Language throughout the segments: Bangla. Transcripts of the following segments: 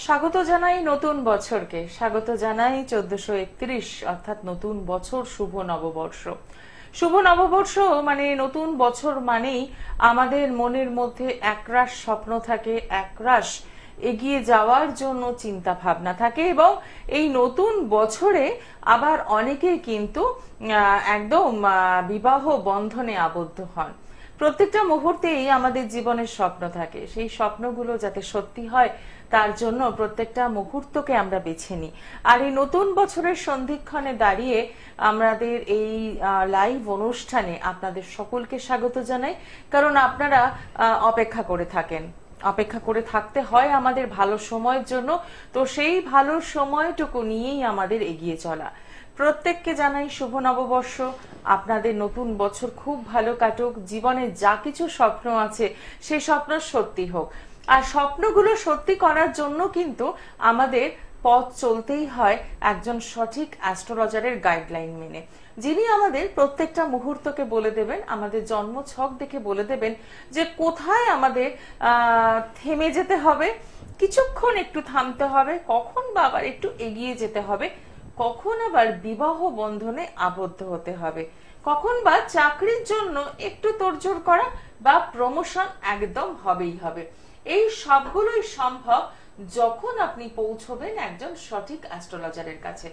স্বাগত জানাই নতুন বছরকে, স্বাগত জানাই 1431 অর্থাৎ নতুন বছর, শুভ নববর্ষ। শুভ নববর্ষ মানে নতুন বছর মানেই আমাদের মনের মধ্যে একরাশ স্বপ্ন থাকে, একরাশ এগিয়ে যাওয়ার জন্য চিন্তা ভাবনা থাকে এবং এই নতুন বছরে আবার অনেকেই কিন্তু একদম বিবাহ বন্ধনে আবদ্ধ হন। প্রত্যেকটা মুহূর্তেই আমাদের জীবনের স্বপ্ন থাকে, সেই স্বপ্নগুলো যাতে সত্যি হয় তার জন্য প্রত্যেকটা মুহূর্তকে আমরা বেছে নিই। আর এই নতুন বছরের সন্ধিক্ষণে দাঁড়িয়ে আমাদের এই লাইভ অনুষ্ঠানে আপনাদের সকলকে স্বাগত জানাই, কারণ আপনারা অপেক্ষা করে থাকেন, অপেক্ষা করে থাকতে হয় আমাদের ভালো সময়ের জন্য। তো সেই ভালো সময়টুকু নিয়েই আমাদের এগিয়ে চলা। প্রত্যেককে জানাই শুভ নববর্ষ, আপনাদের নতুন বছর খুব ভালো কাটুক, জীবনে যা কিছু স্বপ্ন আছে সেই স্বপ্ন সত্যি হোক। আর স্বপ্নগুলো সত্যি করার জন্য কিন্তু আমাদের পথ চলতেই হয় একজন সঠিক অ্যাস্ট্রোলজারের গাইডলাইন মেনে, যিনি আমাদের প্রত্যেকটা মুহূর্তকে বলে দেবেন, আমাদের জন্ম ছক দেখে বলে দেবেন যে কোথায় আমাদের থেমে যেতে হবে, কিছুক্ষণ একটু থামতে হবে, কখন বা আবার একটু এগিয়ে যেতে হবে, কখন আবার বিবাহ বন্ধনে আবদ্ধ হতে হবে, কখন বা চাকরির জন্য একটু তোড়জোড় করা বা প্রমোশন একদম হবেই হবে। এই সবগুলোই সম্ভব যখন আপনি পৌঁছবেন একজন সঠিক অ্যাস্ট্রোলজারের কাছে।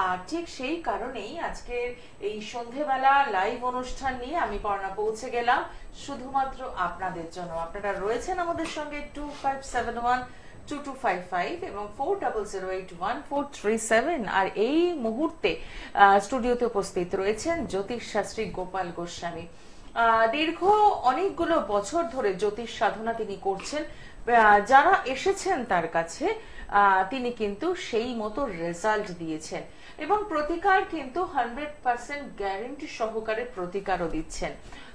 আর ঠিক সেই কারণেই আজকের এই সন্ধেবেলা লাইভ অনুষ্ঠান নিয়ে আমি পর্ণা পৌঁছে গেলাম শুধুমাত্র আপনাদের জন্য। আপনারা রয়েছেন আমাদের সঙ্গে 25712255 এবং 40081437। আর এই মুহূর্তে স্টুডিওতে উপস্থিত রয়েছেন জ্যোতিষ শাস্ত্রী গোপাল গোস্বামী। দীর্ঘ অনেকগুলো বছর ধরে জ্যোতিষ সাধনা তিনি করছেন। যারা এসেছেন তার কাছে তিনি কিন্তু সেই মতো রেজাল্ট দিয়েছেন এবং প্রতিকার কিন্তু 100% গ্যারান্টি সহকারে প্রতিকারও দিচ্ছেন।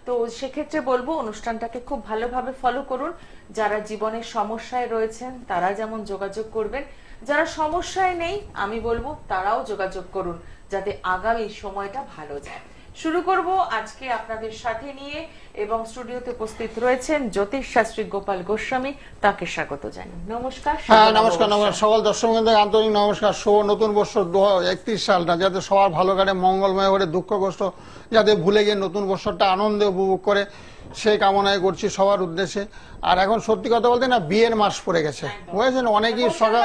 তো সেক্ষেত্রে বলবো অনুষ্ঠানটাকে খুব ভালোভাবে ফলো করুন। যারা জীবনের সমস্যায় রয়েছেন তারা যেমন যোগাযোগ করবেন, যারা সমস্যায় নেই আমি বলবো তারাও যোগাযোগ করুন, যাতে আগামী সময়টা ভালো যায়। শুরু করব আজকে আপনাদের সাথে নিয়ে এবং স্টুডিওতে উপস্থিত রয়েছেন জ্যোতিষ শাস্ত্রী গোপাল গোস্বামী, তাকে স্বাগত জানাই। নমস্কার। নমস্কার নমস্কার সকল দর্শকদের আন্তরিক নমস্কার। শুভ নতুন বর্ষ 2031 সালটা যাতে সবার ভালো কাটে, মঙ্গলময় করে, দুঃখগ্রস্ত যাতে ভুলে গিয়ে নতুন বর্ষটা আনন্দে উপভোগ করে সেই কামনায় করছি সবার উদ্দেশ্যে। আর এখন সত্যি কথা বলতে না, বিয়ের মাস পড়ে গেছে, বুঝেছেন? অনেকেই সকাল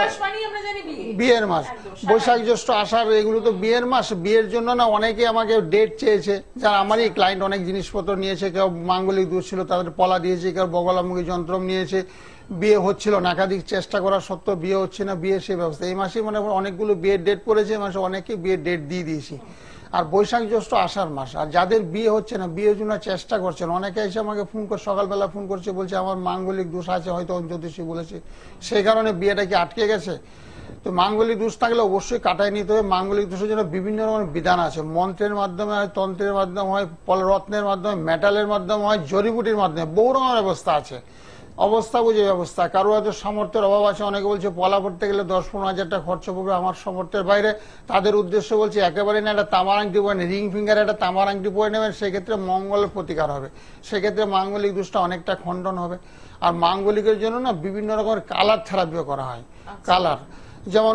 বিয়ের মাস, বৈশাখ জ্যৈষ্ঠ আষাঢ় এগুলো তো বিয়ের মাস। বিয়ের জন্য না অনেকে আমাকে ডেট চেয়েছে, যারা আমারই ক্লায়েন্ট, অনেক জিনিসপত্র নিয়েছে, কেউ মাঙ্গলিক দোষ ছিল তাদের পলা দিয়েছে, কেউ বগলামুখী যন্ত্র নিয়েছে, বিয়ে হচ্ছিল না, একাধিক চেষ্টা করা সত্ত্বেও বিয়ে হচ্ছে না, বিয়ে সেই ব্যবস্থা। এই মাসে মানে অনেকগুলো বিয়ের ডেট পড়েছে, এই মাসে অনেকে বিয়ের ডেট দিয়ে দিয়েছি। আর বৈশাখ জ্যৈষ্ঠ আষাঢ় মাস, আর যাদের বিয়ে হচ্ছে না, বিয়ের জন্য চেষ্টা করছেন, অনেকে এসে আমাকে ফোন করে সকালবেলা ফোন করছে, বলছে আমার মাঙ্গলিক দোষ আছে, হয়তো জ্যোতিষী বলেছে, সেই কারণে বিয়েটা কি আটকে গেছে। তো মাঙ্গলিক দোষ থাকলে অবশ্যই কাটাই নিতে হবে। মাঙ্গলিক দোষের জন্য বিভিন্ন রকমের বিধান আছে, মন্ত্রের মাধ্যমে হয়, তন্ত্রের মাধ্যমে হয়, রত্নের মাধ্যমে, মেটালের মাধ্যমে হয়, জড়িবুটির মাধ্যমে, বহু রকমের ব্যবস্থা আছে। অবস্থা বুঝে ব্যবস্থা। কারো হয়তো সামর্থ্যের অভাব আছে, অনেকে বলছে পলা পড়তে গেলে 10-15 হাজার টাকা খরচা পড়বে, আমার সামর্থ্যের বাইরে। তাদের উদ্দেশ্য বলছে একেবারে না, একটা তামার আংটি পরে রিং ফিঙ্গারে একটা তামার আংটি পরে নেবেন, সেক্ষেত্রে মঙ্গলের প্রতিকার হবে, সেক্ষেত্রে মাঙ্গলিক দোষটা অনেকটা খণ্ডন হবে। আর মাঙ্গলিকের জন্য না বিভিন্ন রকমের কালার থেরাপিও করা হয়। কালার যেমন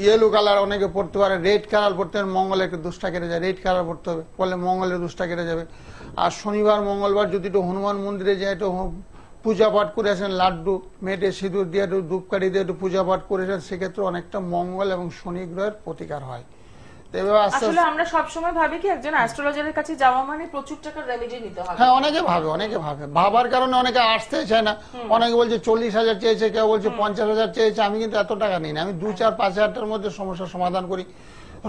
ইয়েলো কালার অনেকে পড়তে পারে, রেড কালার পড়তে হবে, মঙ্গলের একটু দোষটা কেটে যায়, রেড কালার পড়তে হবে, বলে মঙ্গলের দোষটা কেটে যাবে। আর শনিবার মঙ্গলবার যদি একটু হনুমান মন্দিরে যায়, একটু পূজা পাঠ করে আসেন, লাড্ডু মেটে সিঁদুর দিয়ে একটু ধূপকাঠি দিয়ে একটু পূজা পাঠ করে আসেন, সেক্ষেত্রে অনেকটা মঙ্গল এবং শনি গ্রহের প্রতিকার হয়। আসলে আমরা সবসময় ভাবি কি একজন অ্যাস্ট্রোলজারের কাছে যাওয়া মানে প্রচুর টাকার রেমেডি নিতে হবে। হ্যাঁ, অনেকে ভাবে, ভাবার কারণে অনেকে আসতে চায় না। অনেকে বলছে 40,000 চেয়েছে, কেউ বলছে 50,000 চেয়েছে। আমি কিন্তু এত টাকা নিই না, আমি 2-4-5 হাজার টাকার মধ্যে সমস্যার সমাধান করি।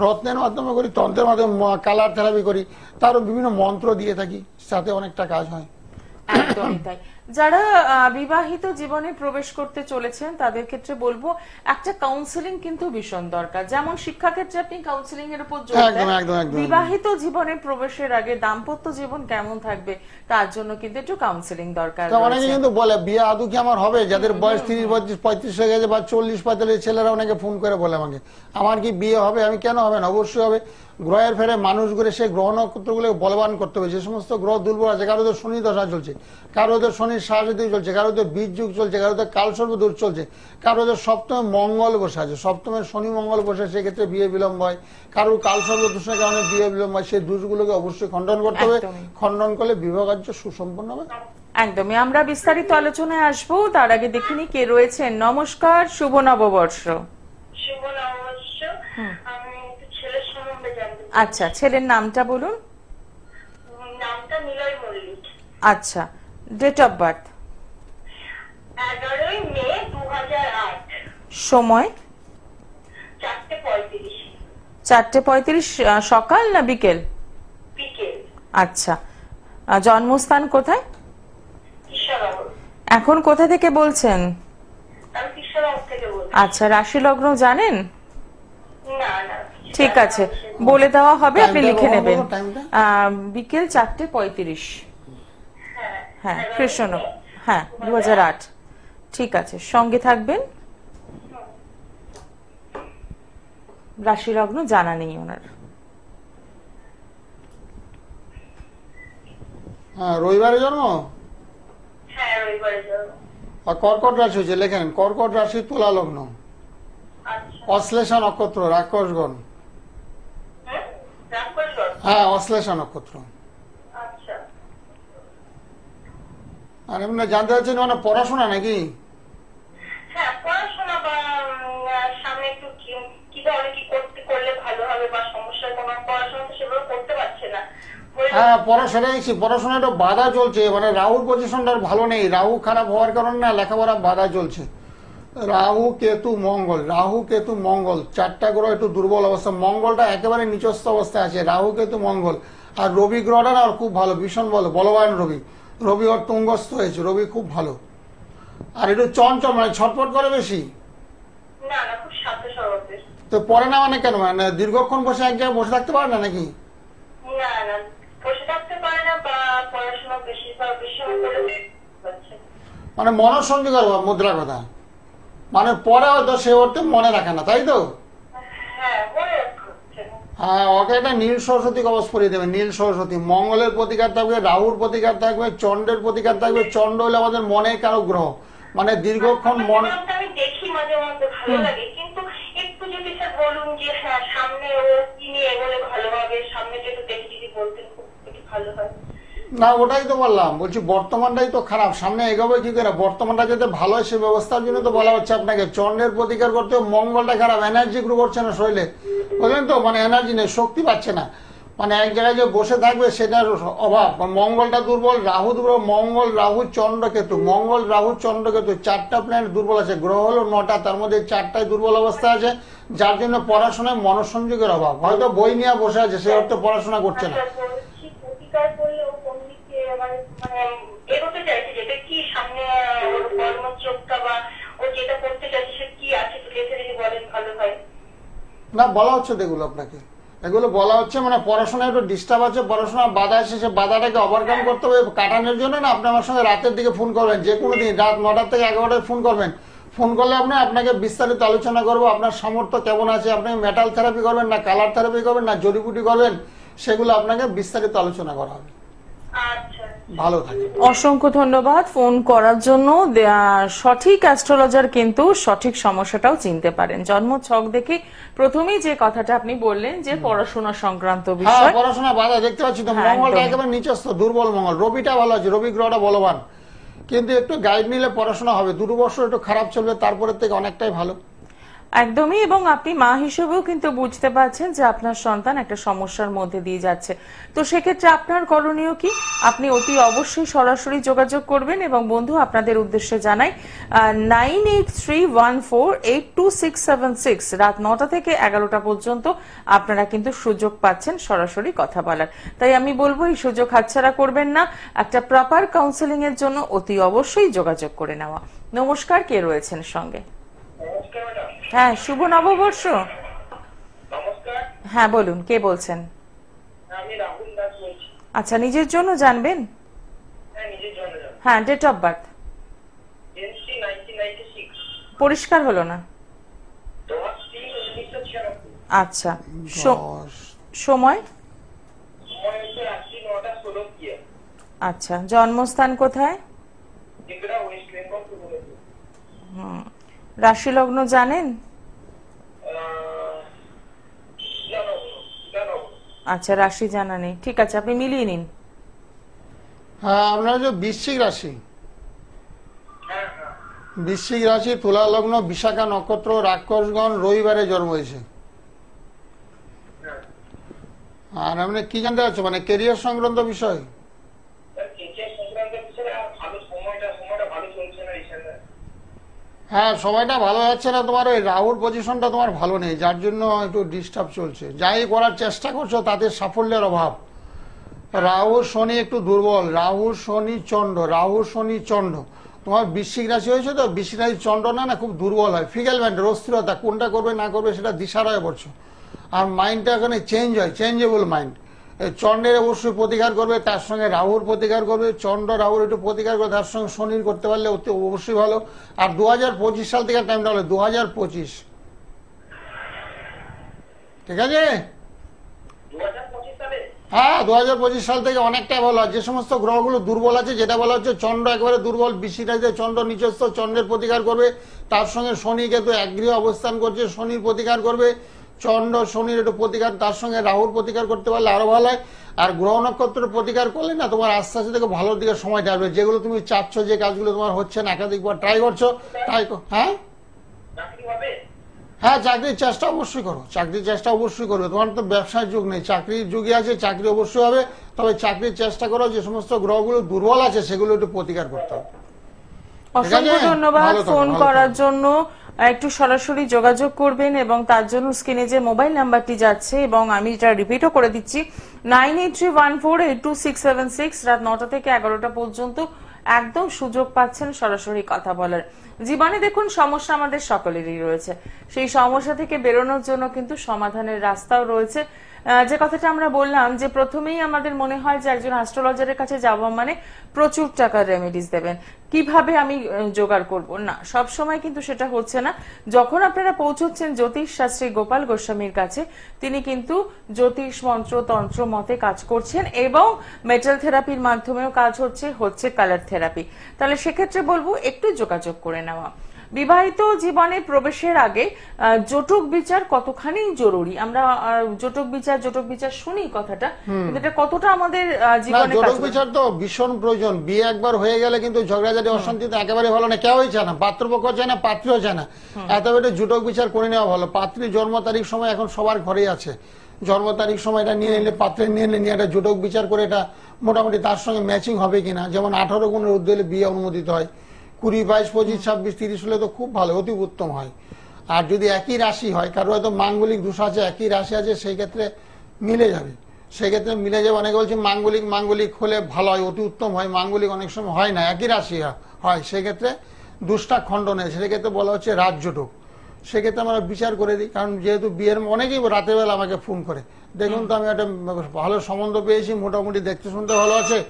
রত্নের মাধ্যমে করি, তন্ত্রের মাধ্যমে কালার থেরাপি করি, তারও বিভিন্ন মন্ত্র দিয়ে থাকি, সাথে অনেকটা কাজ হয়। একদমই তাই। যারা বিবাহিত জীবনে প্রবেশ করতে চলেছেন তাদের ক্ষেত্রে বলবো একটা কাউন্সেলিং কিন্তু ভীষণ দরকার। যেমন শিক্ষা ক্ষেত্রে আপনি কাউন্সেলিং এর উপর জোর দেন, বিবাহিত জীবনে প্রবেশের আগে দাম্পত্য জীবন কেমন থাকবে তার জন্য কিন্তু একটু কাউন্সেলিং দরকার। অনেকে কিন্তু বলে বিয়ে আদৌ কি আমার হবে, যাদের বয়স 30-35 হয়ে গেছে বা 40-45 ছেলেরা অনেকে ফোন করে বলে আমাকে আমার কি বিয়ে হবে। আমি কেন হবে না, অবশ্যই হবে। গ্রহের ফেরে মানুষ ঘুরে সেই গ্রহ নক্ষত্রগুলো বলবান করতে হবে। যে সমস্ত গ্রহ দুর্বল আছে, কারো শনি দশা চলছে, কারো শনি শনির সাহায্যে চলছে, কারোতে বীজ যুগ চলছে, কারোতে কালসর্প দূর চলছে, কারোতে সপ্তমে মঙ্গল বসে আছে, সপ্তমে শনি মঙ্গল বসে, সেক্ষেত্রে বিয়ে বিলম্ব হয়, কারোর কালসর্প দোষের কারণে বিয়ে বিলম্ব হয়। সেই দোষগুলোকে অবশ্যই খণ্ডন করতে হবে, খণ্ডন করলে বিবাহ কার্য সুসম্পন্ন হবে। একদমই, আমরা বিস্তারিত আলোচনায় আসবো, তার আগে দেখিনি কে রয়েছেন। নমস্কার, শুভ নববর্ষ। শুভ নববর্ষ। আমি একটু ছেলের সম্বন্ধে জানতে চাই। আচ্ছা, ছেলের নামটা বলুন। নামটা নিলয় মল্লিক। আচ্ছা, ডেট অফ বার্থ? 11 মে 2008। সময়? 4:35। 4:35 সকাল না বিকেল? বিকেল। আচ্ছা, জন্মস্থান কোথায়? কিশোরগঞ্জ। এখন কোথা থেকে বলছেন? আমি কিশোরগঞ্জ থেকে বলছি। আচ্ছা, রাশি লগ্ন জানেন? না না, ঠিক আছে, বলে দেওয়া হবে, আপনি লিখে নেবেন। টাইমটা বিকেল 4:35। হ্যাঁ হ্যাঁ, কৃষ্ণ, হ্যাঁ 2008। ঠিক আছে, সঙ্গে থাকবেন। রাশি লগ্ন জানা নেই ওনার। হ্যাঁ, রবিবারে জন্ম। হ্যাঁ, রবিবারে জন্ম। আর কর্কট রাশি হচ্ছে, লেখেন কর্কট রাশি, তুলা লগ্ন, আচ্ছা। অশ্লেষা নক্ষত্র, রাক্ষসগণ। রাক্ষসগঞ্জ। হ্যাঁ, অশ্লেষা নক্ষত্র। আচ্ছা। আর এমনি জানতে চাচ্ছেন মানে পড়াশোনা নাকি? হ্যাঁ, পড়াশোনা বা সামনে একটু কিভাবে কি করলে ভালো হবে বা সমস্যার কোনো, পড়াশোনা তো সেভাবে করতে পারছে না। হ্যাঁ, পড়াশোনা একটু বাধা চলছে, মানে রাহুর পজিশনটা ভালো নেই, রাহু খারাপ হওয়ার কারণে না লেখাপড়া বাধা চলছে। রাহু কেতু মঙ্গল 4টা গ্রহ একটু দুর্বল অবস্থা, মঙ্গলটা একেবারে নিচস্থ অবস্থায় আছে, রাহু কেতু মঙ্গল। আর রবি গ্রহটা না খুব ভালো, ভীষণ ভালো, বলবান রবি ওর তুঙ্গস্থ হয়েছে, রবি খুব ভালো। আর একটু চঞ্চল, মানে ছটফট করে বেশি। না না, খুব শান্ত স্বভাবের। তো পড়ে না মানে কেন, মানে দীর্ঘক্ষণ বসে এক জায়গায় বসে থাকতে পারে না নাকি? না না, বসে থাকতে পারে না বা পড়াশোনা বেশি করে পাচ্ছে। মানে মনঃসংযোগ আর মুদ্রা কথা, মানে পরে হয়তো সে ওরতে মনে রাখে না, তাই তো? হ্যাঁ, মনে রাখছে না। হ্যাঁ, ওকে একটা নীল সরস্বতী কবচ পরিয়ে দেবে, নীল সরস্বতী। মঙ্গলের প্রতিকার থাকবে, রাহুর প্রতিকার থাকবে, চন্দ্রের প্রতিকার থাকবে। চন্দ্র হলে আমাদের মনে কারো গ্রহ, মানে দীর্ঘক্ষণ মন। আমি দেখি মাঝে মধ্যে, ভালো লাগে, কিন্তু একটু যদি স্যার বলুন যে হ্যাঁ সামনে ও কি নিয়ে এগোলে ভালো হবে, সামনে যেটা দেখে যদি বলতেন খুব ভালো হয়। না, ওটাই তো বললাম, বলছি বর্তমানটাই তো খারাপ, সামনে এগোবে কি করে? বর্তমানটা যাতে ভালো হয় সে ব্যবস্থার জন্য তো বলা হচ্ছে আপনাকে। চন্দ্রের প্রতিকার করতে হবে, মঙ্গলটা খারাপ, এনার্জি গ্রো করছে না শরীরে, বুঝলেন তো? মানে এনার্জি নেই, শক্তি পাচ্ছে না, মানে এক জায়গায় যে বসে থাকবে সেটার অভাব। মঙ্গলটা দুর্বল, রাহু দুর্বল, মঙ্গল রাহু চন্দ্রকেতু, মঙ্গল রাহু চন্দ্রকেতু 4টা প্ল্যানেট দুর্বল আছে। গ্রহ হলো 9টা, তার মধ্যে 4টাই দুর্বল অবস্থা আছে, যার জন্য পড়াশোনায় মনোসংযোগের অভাব। হয়তো বই নিয়ে বসে আছে, সে অর্থে পড়াশোনা করছে না। প্রতিকার করলে ও কোন দিকে মানে এগোতে চাইছে, যেটা কি সামনে কর্মযোগটা বা ও যেটা করতে চাইছে সে কি আছে, লিখে যদি বলেন ভালো হয়। না, বলা হচ্ছে এগুলো আপনাকে, এগুলো বলা হচ্ছে, মানে পড়াশোনায় একটু ডিস্টার্ব আছে, পড়াশোনার বাধা এসে সে বাধাটাকে ওভারকাম করতে হবে। কাটানোর জন্য না আপনি আমার সঙ্গে রাতের দিকে ফোন করবেন, যে কোনো দিন রাত 9টা থেকে 11টায় ফোন করবেন। ফোন করলে আপনাকে বিস্তারিত আলোচনা করবো, আপনার সামর্থ্য কেমন আছে, আপনি মেটাল থেরাপি করবেন না কালার থেরাপি করবেন না জড়িবুটি করবেন, সেগুলো আপনাকে বিস্তারিত আলোচনা করা হবে। আচ্ছা, ভালো থাকে। অসংখ্য ধন্যবাদ ফোন করার জন্য। সঠিক অ্যাস্ট্রোলজার কিন্তু সঠিক সমস্যাটাও চিনতে পারেন। জন্ম ছক দেখে প্রথমেই যে কথাটা আপনি বললেন যে পড়াশোনা সংক্রান্ত হ্যাঁ, বিষয়, পড়াশোনা বাধা দেখতে পাচ্ছি তো। হ্যাঁ, মঙ্গলটা একদমই। একেবারে নিচস্থ, দুর্বল মঙ্গল। রবিটা ভালো আছে, রবি গ্রহটা বলবান, কিন্তু একটু গাইড নিলে পড়াশোনা হবে। 2 বছর একটু খারাপ চলবে, তারপরের থেকে অনেকটাই ভালো। একদমই। এবং আপনি মা হিসেবেও কিন্তু বুঝতে পারছেন যে আপনার সন্তান একটা সমস্যার মধ্যে দিয়ে যাচ্ছে, তো সেক্ষেত্রে আপনার করণীয় কি? আপনি অতি অবশ্যই সরাসরি যোগাযোগ করবেন। এবং বন্ধু, আপনাদের উদ্দেশ্যে জানাই 9831482676 রাত 9টা থেকে 11টা পর্যন্ত আপনারা কিন্তু সুযোগ পাচ্ছেন সরাসরি কথা বলার। তাই আমি বলবো এই সুযোগ হাতছাড়া করবেন না, একটা প্রপার কাউন্সেলিং এর জন্য অতি অবশ্যই যোগাযোগ করে নেওয়া। নমস্কার, কে রয়েছেন সঙ্গে? হ্যাঁ, শুভ নববর্ষ। নমস্কার। হ্যাঁ বলুন, কে বলছেন? আমি রাহুল দাস বলছি। আচ্ছা, নিজের জন্য জানবেন? হ্যাঁ, নিজের জন্য। হ্যাঁ, ডেট অফ বার্থ? NC 1996। পরিষ্কার হলো না। 10/3/1996। আচ্ছা, সময়? সময় হচ্ছে রাত্রি 9টা 16 PM। আচ্ছা, জন্মস্থান কোথায়? ত্রিপুরা ওয়েস্ট বেঙ্গল থেকে বলেছি। রাশি লগ্ন জানেন? আচ্ছা, রাশি জানা নেই, ঠিক আছে, আপনি মিলিয়ে নিন। হ্যাঁ, আপনার যে বৃশ্চিক রাশি, বৃশ্চিক রাশি, তুলা লগ্ন, বিশাখা নক্ষত্র, রাক্ষসগণ, রবিবারে জন্ম হয়েছে। আর আপনি কি জানতে চাচ্ছ, মানে কেরিয়ার সংক্রান্ত বিষয়? হ্যাঁ, সময়টা ভালো যাচ্ছে না, তোমার ওই রাহুর পজিশনটা তোমার ভালো নেই, যার জন্য একটু ডিস্টার্ব চলছে। যাই করার চেষ্টা করছো তাতে সাফল্যের অভাব। রাহু শনি একটু দুর্বল, রাহু শনি চন্ড, রাহু শনি চন্ড। তোমার বৃশ্চিক রাশি হয়েছে তো, বৃশ্চিক রাশি চন্ড না খুব দুর্বল হয়, ফিগেল মাইন্ডের অস্থিরতা, কোনটা করবে না করবে সেটা দিশারয় পড়ছো। আর মাইন্ডটা এখানে চেঞ্জ হয়, চেঞ্জেবল মাইন্ড। চন্ডের অবশ্যই প্রতিকার করবে, তার সঙ্গে রাহুর প্রতিকার করবে, চন্ড রাহুর একটু প্রতিকার করবে, তার সঙ্গে শনির করতে পারলে অতি অবশ্যই ভালো। আর 2025 সাল থেকে টাইমটা হলো 2025, ঠিক আছে? হ্যাঁ, 2025 সাল থেকে অনেকটাই ভালো। যে সমস্ত গ্রহগুলো দুর্বল আছে, যেটা বলা হচ্ছে চন্দ্র একেবারে দুর্বল, বৃশ্চিক রাশিতে চন্দ্র নিচস্থ, চন্দ্রের প্রতিকার করবে, তার সঙ্গে শনি কিন্তু একগৃহে অবস্থান করছে, শনির প্রতিকার করবে, চন্দ্র শনির একটু প্রতিকার, তার সঙ্গে রাহুর প্রতিকার করতে পারলে আরো ভালো হয়। আর গ্রহ নক্ষত্রের প্রতিকার করলে না তোমার আস্তে আস্তে থেকে ভালোর দিকে সময় যাবে। যেগুলো তুমি চাচ্ছ, যে কাজগুলো তোমার হচ্ছে না, একাধিকবার ট্রাই করছো, হ্যাঁ হ্যাঁ, চাকরির চেষ্টা অবশ্যই করো, চাকরির চেষ্টা অবশ্যই করবে। তোমার তো ব্যবসার যুগ নেই, চাকরির যুগে আছে, চাকরি অবশ্যই হবে, তবে চাকরির চেষ্টা করো। যে সমস্ত গ্রহগুলো দুর্বল আছে সেগুলো একটু প্রতিকার করতে হবে। অসংখ্য ধন্যবাদ ফোন করার জন্য। একটু সরাসরি যোগাযোগ করবেন এবং তার জন্য স্ক্রিনে যে মোবাইল নাম্বারটি যাচ্ছে, এবং আমি এটা রিপিটও করে দিচ্ছি, 9831482676, রাত 9টা থেকে 11টা পর্যন্ত একদম সুযোগ পাচ্ছেন সরাসরি কথা বলার। জীবনে দেখুন সমস্যা আমাদের সকলেরই রয়েছে, সেই সমস্যা থেকে বেরোনোর জন্য কিন্তু সমাধানের রাস্তাও রয়েছে। যে কথাটা আমরা বললাম যে প্রথমেই আমাদের মনে হয় যে একজন অ্যাস্ট্রোলজারের কাছে যাওয়া মানে প্রচুর টাকার রেমেডিস দেবেন, কিভাবে আমি জোগাড় করব, না সব সময় কিন্তু সেটা হচ্ছে না। যখন আপনারা পৌঁছচ্ছেন জ্যোতিষ শাস্ত্রী গোপাল গোস্বামীর কাছে, তিনি কিন্তু জ্যোতিষ মন্ত্র তন্ত্র মতে কাজ করছেন, এবং মেটাল থেরাপির মাধ্যমেও কাজ হচ্ছে কালার থেরাপি। তাহলে সেক্ষেত্রে বলবো একটু যোগাযোগ করে নেওয়া। বিবাহিত জীবনে প্রবেশের আগে জটক বিচার কতখানি জরুরি, আমরা জটক বিচার শুনি কথাটা, কিন্তু এটা কতটা আমাদের জীবনে জটক বিচার তো ভীষণ প্রয়োজন। বিয়ে একবার হয়ে গেলে কিন্তু ঝগড়াঝাটি অশান্তি তো একেবারে ভালো না, কেউই চায় না, পাত্রপক্ষ চায় না, পাত্রীও চায় না। এত বেটে জটক বিচার করে নেওয়া ভালো। পাত্রী জন্ম তারিখ সময় এখন সবার ঘরেই আছে, জন্ম তারিখ সময়টা নিয়ে নিলে, পাত্রে নিয়ে একটা জটক বিচার করে এটা মোটামুটি তার সঙ্গে ম্যাচিং হবে কিনা, যেমন 18 গুণের ঊর্ধ্বে হলে বিয়ে অনুমোদিত হয়, 20, 22, 25, 26, 30 হলে তো খুব ভালো, অতি উত্তম হয়। আর যদি একই রাশি হয়, কারো হয়তো মাঙ্গলিক দোষ আছে, একই রাশি আছে, সেই ক্ষেত্রে মিলে যাবে, সেক্ষেত্রে মিলে যাবে। অনেকে বলছে মাঙ্গলিক হলে ভালো হয়, অতি উত্তম হয়, মাঙ্গলিক অনেক সময় হয় না, একই রাশি হয়, সেক্ষেত্রে দুষ্টা খণ্ডন হয়, সেক্ষেত্রে বলা হচ্ছে রাজজটক। সেক্ষেত্রে আমরা বিচার করে দিই, কারণ যেহেতু বিয়ের অনেকেই রাতের বেলা আমাকে ফোন করে, দেখুন তো আমি একটা ভালো সম্বন্ধ পেয়েছি, মোটামুটি দেখতে শুনতে ভালো আছে,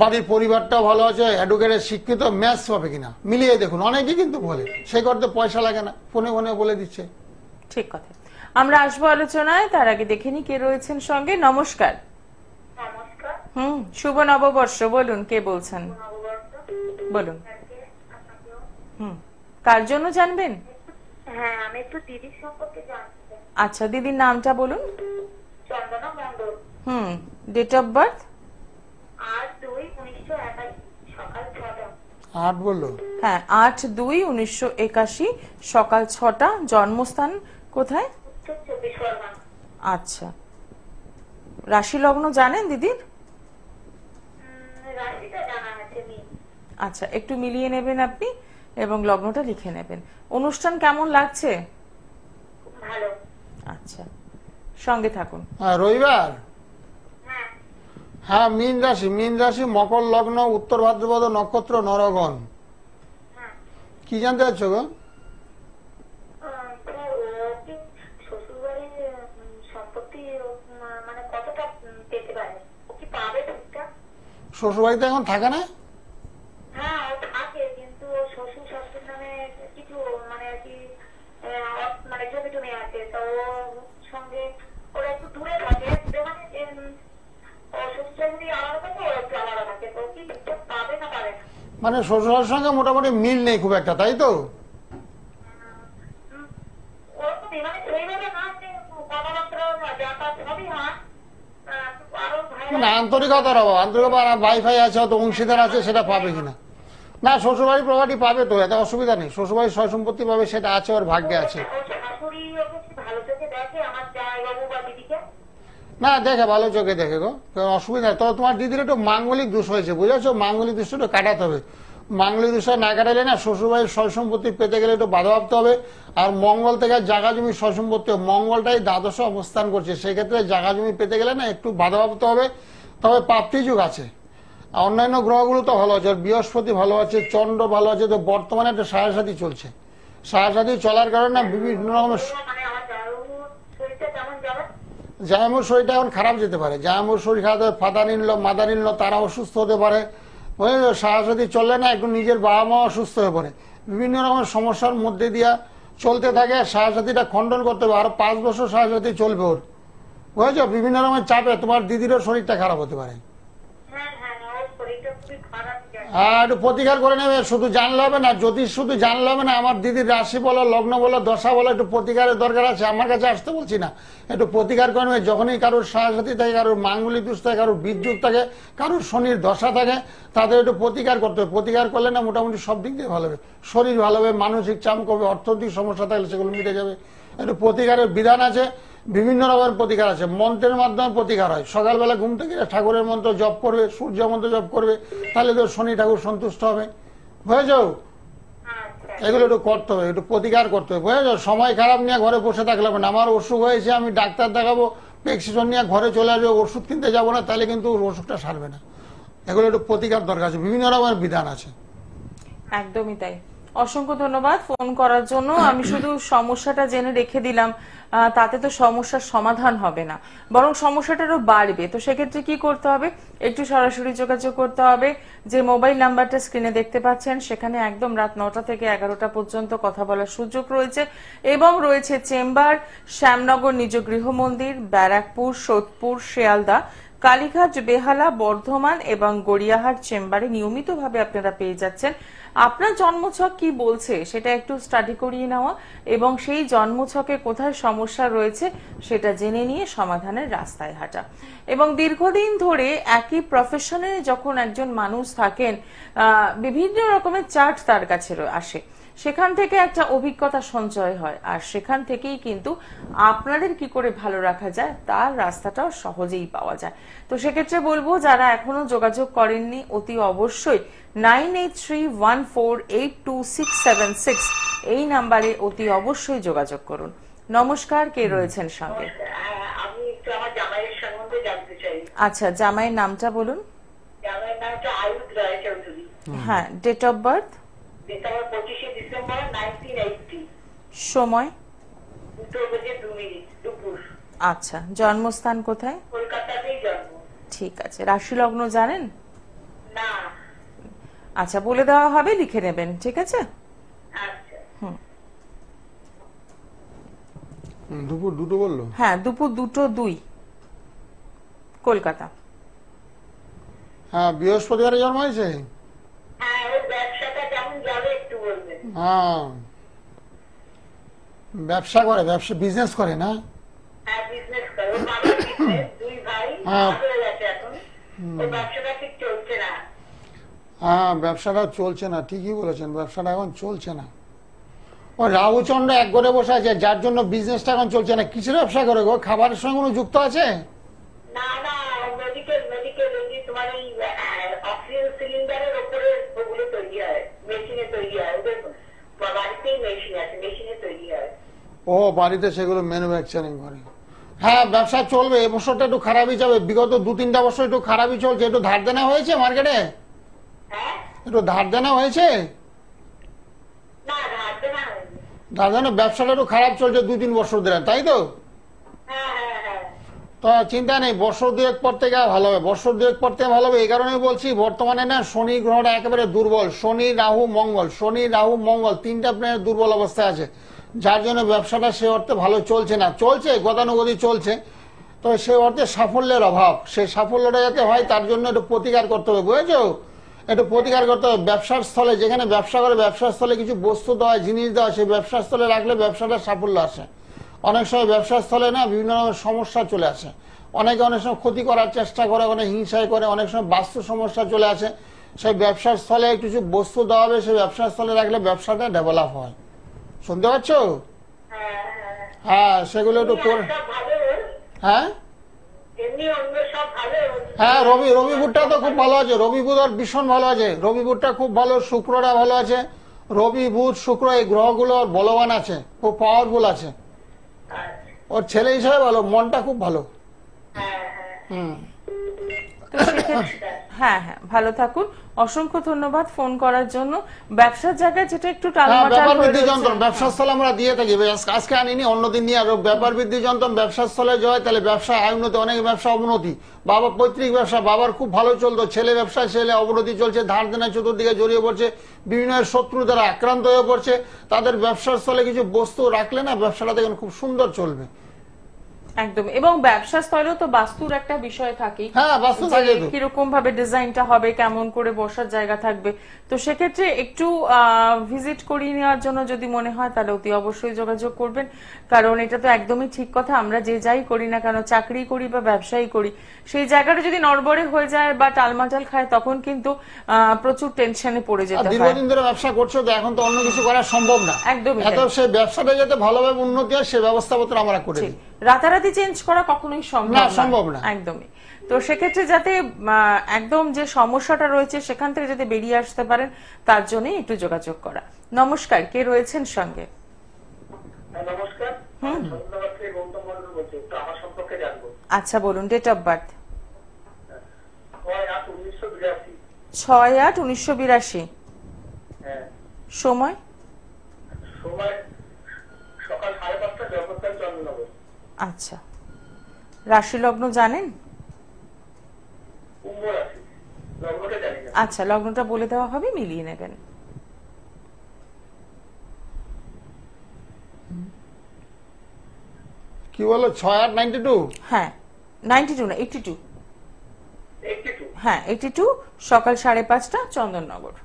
বাড়ির পরিবারটাও ভালো আছে, অ্যাডভোকেটের শিক্ষিত, ম্যাথস পাবে কিনা, মিলিয়ে দেখুন। অনেকেই কিন্তু বলে, সে করতে পয়সা লাগে না, ফোনে ফোনে বলে দিচ্ছে। ঠিক কথা। আমরা আসবো আলোচনায়, তার আগে দেখে নি কে রয়েছেন সঙ্গে। নমস্কার। শুভ নববর্ষ, বলুন কে বলছেন, বলুন। কার জন্য জানবেন? হ্যাঁ, আমি একটু দিদির সম্পর্কে জানতে চাই। আচ্ছা, দিদির নামটা বলুন। Chandana Mondal. Date of birth? 8/2/1981 সকাল 6টা। 8 বললো? হ্যাঁ, 8/2/1981 সকাল 6টা। জন্মস্থান কোথায়? উত্তর 24 পরগনা। আচ্ছা, রাশি লগ্ন জানেন দিদির? রাশিটা জানা আছে। আচ্ছা, একটু মিলিয়ে নেবেন আপনি এবং লগ্নটা লিখে নেবেন। অনুষ্ঠান কেমন লাগছে? ভালো। আচ্ছা, সঙ্গে থাকুন। রবিবার? হ্যাঁ, মীন রাশি, মকর লগ্ন, উত্তর ভাদ্রপদ নক্ষত্র, নরগণ। কি জানতে চাচ্ছ গো? শ্বশুর বাড়িতে এখন থাকে না? হ্যাঁ, ও থাকে, কিন্তু শ্বশুর শাশুড়ির নামে কিছু মানে আর কি মানে জমি টমি আছে, তো ওর সঙ্গে ওরা একটু দূরে থাকে, মানে শ্বশুর শাশুড়ি আলাদা থাকে, ওরা একটু আলাদা থাকে, তো কি পাবে না পারে না। মানে শ্বশুরের সঙ্গে মোটামুটি মিল নেই খুব একটা, তাই তো? ওরকমই, মানে সেইভাবে না যে কথাবার্তা যাতায়াত সবই হয়, আরো ভাই মানে আন্তরিকতার অভাব, আন্তরিকতা ভাই আছে, হয়তো অংশীদার আছে, সেটা পাবে কিনা। না, শ্বশুরবাড়ির প্রপার্টি পাবে তো, এত অসুবিধা নেই। শ্বশুরবাড়ির সয় সম্পত্তি পাবে, সেটা আছে, ওর ভাগ্যে আছে। ওর শাশুড়ি ওকে কি ভালো চোখে দেখে আমার জামাইবাবু বা দিদিকে? না, দেখে, ভালো চোখে দেখে গো, কোনো অসুবিধা নেই। তবে তোমার দিদির একটু মাঙ্গলিক দোষ হয়েছে, বুঝেছো? মাঙ্গলিক দোষটা একটু কাটাতে হবে। মাঙ্গলিক দোষটা না কাটালে না, শ্বশুরবাড়ির সয় সম্পত্তি পেতে গেলে একটু বাধা ভাবতে হবে। আর মঙ্গল থেকে জায়গা জমি সয় সম্পত্তি, মঙ্গলটাই দ্বাদশে অবস্থান করছে, সেক্ষেত্রে জায়গা জমি পেতে গেলে না একটু বাধা ভাবতে হবে। তবে প্রাপ্তি যুগ আছে। আর অন্যান্য গ্রহগুলো তো ভালো আছে, বৃহস্পতি ভালো আছে, চন্দ্র ভালো আছে। তো বর্তমানে একটা সাড়ে চলছে, সাড়ে চলার কারণে বিভিন্ন রকমের মানে আমার জামাইবাবুর শরীরটা কেমন যাবে? জায়ামুর শরীরটা এখন খারাপ যেতে পারে। জায়ামুর শরীর খারাপ হবে, ফাদার নিল, মাদার নিল, তারা অসুস্থ হতে পারে। বুঝলেন, সারাসাতি চললে না একটু নিজের বাবা মা অসুস্থ হয়ে পড়ে, বিভিন্ন রকমের সমস্যার মধ্যে দিয়ে চলতে থাকে। সারাসাতিটা খণ্ডন করতে হবে, আরো 5 বছর সারাসাতি চলবে ওর, বুঝেছো? বিভিন্ন রকমের চাপে তোমার দিদিরও শরীরটা খারাপ হতে পারে। হ্যাঁ হ্যাঁ, ওর শরীরটা খুবই খারাপ যায়। আর একটু প্রতিকার করে নেবে, শুধু জানলে হবে না, জ্যোতিষ শুধু জানলে হবে না। আমার দিদির রাশি বলো, লগ্ন বলো, দশা বলো, একটু প্রতিকারের দরকার আছে। আমার কাছে আসতে বলছি না, একটু প্রতিকার করে নেবে। যখনই কারোর সাথী থাকে, কারোর মাঙ্গলিক দোষ থাকে, কারোর বিদ্যুৎ থাকে, কারোর শনির দশা থাকে, তাদের একটু প্রতিকার করতে হবে। প্রতিকার করলে না মোটামুটি সব দিক দিয়ে ভালো হবে, শরীর ভালো হবে, মানসিক চাপ কমবে, অর্থনৈতিক সমস্যা থাকলে সেগুলো মিটে যাবে। একটু প্রতিকারের বিধান আছে, বিভিন্ন রকমের প্রতিকার আছে। মন্ত্রের মাধ্যমে প্রতিকার হয়। সকালবেলা ঘুম থেকে ঠাকুরের মন্ত্র জপ করবে, সূর্য মন্ত্র জপ করবে, তাহলে তো শনি ঠাকুর সন্তুষ্ট হবে, বুঝেছো? এগুলো একটু করতে হবে, একটু প্রতিকার করতে হবে, বুঝেছো? সময় খারাপ নিয়ে ঘরে বসে থাকলে হবে না। আমার অসুখ হয়েছে, আমি ডাক্তার দেখাবো, প্রেসক্রিপশন নিয়ে ঘরে চলে আসবে, ওষুধ কিনতে যাবো না, তাহলে কিন্তু অসুখটা সারবে না। এগুলো একটু প্রতিকার দরকার আছে, বিভিন্ন রকমের বিধান আছে। একদমই তাই। অসংখ্য ধন্যবাদ ফোন করার জন্য। আমি শুধু সমস্যাটা জেনে রেখে দিলাম, তাতে তো সমস্যার সমাধান হবে না, বরং সমস্যাটারও বাড়বে। তো সেক্ষেত্রে কি করতে হবে? একটু সরাসরি যোগাযোগ করতে হবে। যে মোবাইল নাম্বারটা স্ক্রিনে দেখতে পাচ্ছেন, সেখানে একদম রাত 9টা থেকে 11টা পর্যন্ত কথা বলার সুযোগ রয়েছে, এবং রয়েছে চেম্বার শ্যামনগর নিজ গৃহ মন্দির, ব্যারাকপুর, সোদপুর, শিয়ালদা, কালীঘাট, বেহালা, বর্ধমান এবং গড়িয়াহাট চেম্বারে নিয়মিতভাবে আপনারা পেয়ে যাচ্ছেন। আপনার জন্মছক কি বলছে সেটা একটু স্টাডি করিয়ে নেওয়া, এবং সেই জন্মছকে কোথায় সমস্যা রয়েছে সেটা জেনে নিয়ে সমাধানের রাস্তায় হাঁটা। এবং দীর্ঘদিন ধরে একই প্রফেশনে যখন একজন মানুষ থাকেন, বিভিন্ন রকমের চার্ট তার কাছে আসে, সেখান থেকে একটা অভিজ্ঞতা সঞ্চয় হয়, আর সেখান থেকেই কিন্তু আপনাদের কি করে ভালো রাখা যায় তার রাস্তাটাও সহজেই পাওয়া যায়। তো সেক্ষেত্রে বলবো, যারা এখনো যোগাযোগ করেননি, অতি অবশ্যই 9831482676 এই নাম্বারে অতি অবশ্যই যোগাযোগ করুন। নমস্কার, কে রয়েছেন সঙ্গে? আমি একটু আমার জামাইয়ের সম্বন্ধে জানতে চাই। আচ্ছা, জামাইয়ের নামটা বলুন। জামাইয়ের নামটা আয়ুধ রায় চৌধুরী। হ্যাঁ, date of birth? Date of birth 25শে ডিসেম্বর 1980। সময়? 2:02 দুপুর। আচ্ছা, জন্মস্থান কোথায়? কলকাতাতেই জন্ম। ঠিক আছে। রাশি লগ্ন জানেন? না। আচ্ছা, বলে দেওয়া হবে, লিখে নেবেন, ঠিক আছে? আচ্ছা। দুপুর 2টো বললো? হ্যাঁ, দুপুর 2:02 কলকাতা। হ্যাঁ, বৃহস্পতিবারে জন্ম হয়েছে। হ্যাঁ, ওর ব্যবসাটা কেমন যাবে একটু বলবেন? হ্যাঁ, ব্যবসা করে, বিজনেস করে না? হ্যাঁ, বিজনেস করে। ওর বাবা বিজনেস, দুই ভাই, হ্যাঁ। হয়ে গেছে এখন। ওর ব্যবসাটা ঠিক চলছে না। হ্যাঁ, ব্যবসাটা চলছে না, ঠিকই বলেছেন, ব্যবসাটা এখন চলছে না। ও রাহুচন্দ্র এক ঘরে বসে আছে, যার জন্য বিজনেসটা এখন চলছে না। কিসের ব্যবসা করে গো? খাবারের সঙ্গে কোনো যুক্ত আছে? না না, মেডিকেল তোমার এই অক্সিজেন সিলিন্ডারের উপরে ওগুলো তৈরি হয়, মেশিনে তৈরি হয়। ওদের বাড়িতেই মেশিন আছে, মেশিনে তৈরি হয়। ও, বাড়িতে সেগুলো ম্যানুফ্যাকচারিং করে। হ্যাঁ, ব্যবসা চলবে। এ বছরটা একটু খারাপই যাবে, বিগত 2-3টা বছর একটু খারাপই চলছে। একটু ধার দেনা হয়েছে মার্কেটে? হ্যাঁ, একটু ধার দেনা হয়েছে? না ধারতে না হয়নি। ধার দেনা, ব্যবসাটা একটু খারাপ চলছে 2-3 বছর ধরে, তাই তো? হ্যাঁ হ্যাঁ হ্যাঁ। তো চিন্তা নেই, বছর 2-1 পর থেকে ভালো হবে, বছর 2-1 পর থেকে ভালো হবে। এই কারণে বলছি, বর্তমানে না শনি গ্রহটা একেবারে দুর্বল। শনি, রাহু, মঙ্গল 3টা প্ল্যানেট দুর্বল অবস্থায় আছে, যার জন্য ব্যবসাটা সে অর্থে ভালো চলছে না। চলছে, গতানুগতিক চলছে, তো সে অর্থে সাফল্যের অভাব। সেই সাফল্যটা যাতে হয় তার জন্য একটু প্রতিকার করতে হবে, বুঝেছো? একটু প্রতিকার করতে হবে। ব্যবসার স্থলে, যেখানে ব্যবসা করে ব্যবসার স্থলে কিছু বস্তু দেওয়া হয়, জিনিস দেওয়া হয়, সেই ব্যবসার স্থলে রাখলে ব্যবসাটা সাফল্য আসে। অনেক সময় ব্যবসার স্থলে না বিভিন্ন রকমের সমস্যা চলে আসে, অনেকে অনেক সময় ক্ষতি করার চেষ্টা করে, অনেক হিংসায় করে, অনেক সময় বাস্তু সমস্যা চলে আসে। সেই ব্যবসার স্থলে কিছু বস্তু দেওয়া হবে, সেই ব্যবসার স্থলে রাখলে ব্যবসাটা ডেভেলপ হয়। শুনতে পাচ্ছ? হ্যাঁ, সেগুলো একটু করে। হ্যাঁ হ্যাঁ, রবি বুধটা তো খুব ভালো আছে, রবি বুধ আর ভীষণ ভালো আছে, রবি বুধটা খুব ভালো, শুক্রটা ভালো আছে। রবি বুধ শুক্র এই গ্রহগুলো বলবান আছে, খুব পাওয়ারফুল আছে। ওর ছেলে হিসাবে ভালো, মনটা খুব ভালো। তো সেক্ষেত্রে হ্যাঁ হ্যাঁ, ভালো থাকুন। অসংখ্য ধন্যবাদ ফোন করার জন্য। ব্যবসার জায়গায় যেটা একটু ব্যাপার বৃদ্ধি যন্ত্রণ ব্যবসার স্থলে আমরা দিয়ে থাকি, আজকে আনিনি, অন্যদিন নিয়ে আরো ব্যাপার বৃদ্ধি যন্ত্রণ ব্যবসার স্থলে যায়, তাহলে ব্যবসা আয় উন্নতি, অনেক ব্যবসা অবনতি। বাবা পৈতৃক ব্যবসা বাবার খুব ভালো চলতো, ছেলে ব্যবসায় ছেলে অবনতি চলছে, ধার দেনা চতুর্দিকে জড়িয়ে পড়ছে, বিভিন্ন শত্রু দ্বারা আক্রান্ত হয়ে পড়ছে। তাদের ব্যবসার স্থলে কিছু বস্তু রাখলে না ব্যবসাটা দেখুন খুব সুন্দর চলবে। একদম। এবং ব্যবসা স্থলেও তো বাস্তুর একটা বিষয় থাকে, হ্যাঁ বাস্তু থাকে, কিরকম ভাবে ডিজাইনটা হবে, কেমন করে বসার জায়গা থাকবে। তো সেক্ষেত্রে একটু ভিজিট করিয়ে নেওয়ার জন্য যদি মনে হয় তাহলে অতি অবশ্যই যোগাযোগ করবেন, কারণ এটা তো একদমই ঠিক কথা। আমরা যে যাই করি না কেন, চাকরি করি বা ব্যবসায়ী করি, সেই জায়গাটা যদি নড়বড়ে হয়ে যায় বা টালমাটাল খায় তখন কিন্তু প্রচুর টেনশনে পড়ে যেতে হয়। দীর্ঘদিন ধরে ব্যবসা করছো তো এখন তো অন্য কিছু করা সম্ভব না, একদমই। এত সেই ব্যবসাটা যাতে ভালোভাবে উন্নতি হয় সে ব্যবস্থাপত্র আমরা করে দিই। রাতারাতি চেঞ্জ করা কখনোই সম্ভব না, একদমই। তো সেক্ষেত্রে যাতে একদম যে সমস্যাটা রয়েছে সেখান থেকে যাতে বেরিয়ে আসতে পারেন তার জন্য একটু যোগাযোগ করা। নমস্কার, কে রয়েছেন সঙ্গে? নমস্কার, আমার সম্পর্কে জানবো। আচ্ছা বলুন, ডেট অফ বার্থ? 6/8/1982। 6/8/1982। সময়? সকাল 5:30টা, জগৎকাল চন্দ্রনগর। আচ্ছা, রাশি লগ্ন জানেন? কুম্ভ রাশি, লগ্নটা জানি না। আচ্ছা, লগ্নটা বলে দেওয়া হবে, মিলিয়ে নেবেন। কি বলো 6/8/92? হ্যাঁ 92 না 82। হ্যাঁ 82, সকাল 5:30টা, চন্দননগর।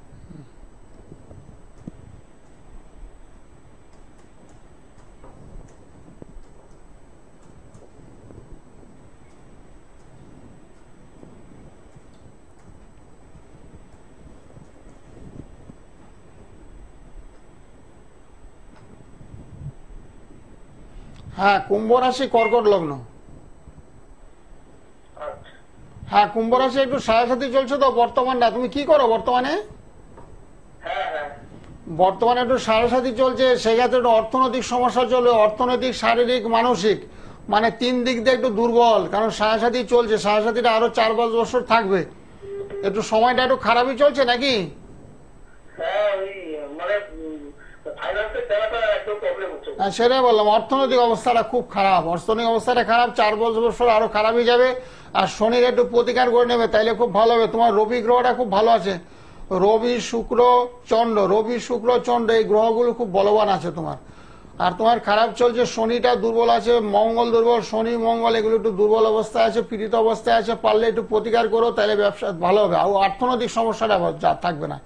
হ্যাঁ, কুম্ভ রাশি, কর্কট লগ্ন। হ্যাঁ, কুম্ভ রাশি একটু সাড়ে চলছে তো বর্তমানটা। তুমি কি করো বর্তমানে? বর্তমানে একটু সাড়ে চলছে, সেক্ষেত্রে একটু অর্থনৈতিক সমস্যা চলবে, অর্থনৈতিক, শারীরিক, মানসিক, মানে 3 দিক দিয়ে একটু দুর্বল। কারণ সাড়ে চলছে, সাড়ে আরো 4-5 বছর থাকবে। একটু সময়টা একটু খারাপই চলছে নাকি? সেটাই বললাম, অর্থনৈতিক অবস্থাটা খুব খারাপ, অর্থনৈতিক অবস্থাটা খারাপ, 4-5 বছর আরো খারাপই যাবে। আর শনির একটু প্রতিকার করে নেবে, তাইলে খুব ভালো হবে। তোমার রবি গ্রহটা খুব ভালো আছে, রবি শুক্র চন্দ্র, এই গ্রহগুলো খুব বলবান আছে তোমার। আর তোমার খারাপ চলছে, শনিটা দুর্বল আছে, মঙ্গল দুর্বল, শনি মঙ্গল এগুলো একটু দুর্বল অবস্থায় আছে, পীড়িত অবস্থায় আছে। পারলে একটু প্রতিকার করো, তাহলে ব্যবসা ভালো হবে, আর অর্থনৈতিক সমস্যাটা থাকবে না।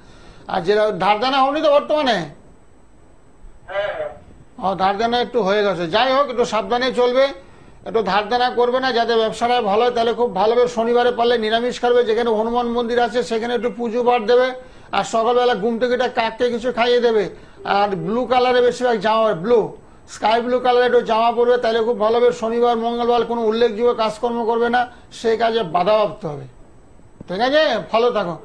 আর যেটা ধার দেনা হয়নি তো বর্তমানে? ধার দেনা একটু হয়ে গেছে, যাই হোক একটু সাবধানে চলবে, একটু ধার দেনা করবে না, যাতে ব্যবসাটা ভালো হয়, তাহলে খুব ভালো হবে। শনিবারে পারলে নিরামিষ খাবে, যেখানে হনুমান মন্দির আছে সেখানে একটু পুজো পাঠ দেবে, আর সকালবেলা ঘুম থেকে কাককে কিছু খাইয়ে দেবে। আর ব্লু কালারে বেশিরভাগ জামা, ব্লু স্কাই ব্লু কালারে একটু জামা পরবে, তাহলে খুব ভালো হবে। শনিবার মঙ্গলবার কোনো উল্লেখযোগ্য কাজকর্ম করবে না, সেই কাজে বাধাপ্রাপ্ত হবে। ঠিক আছে, ভালো থাকো।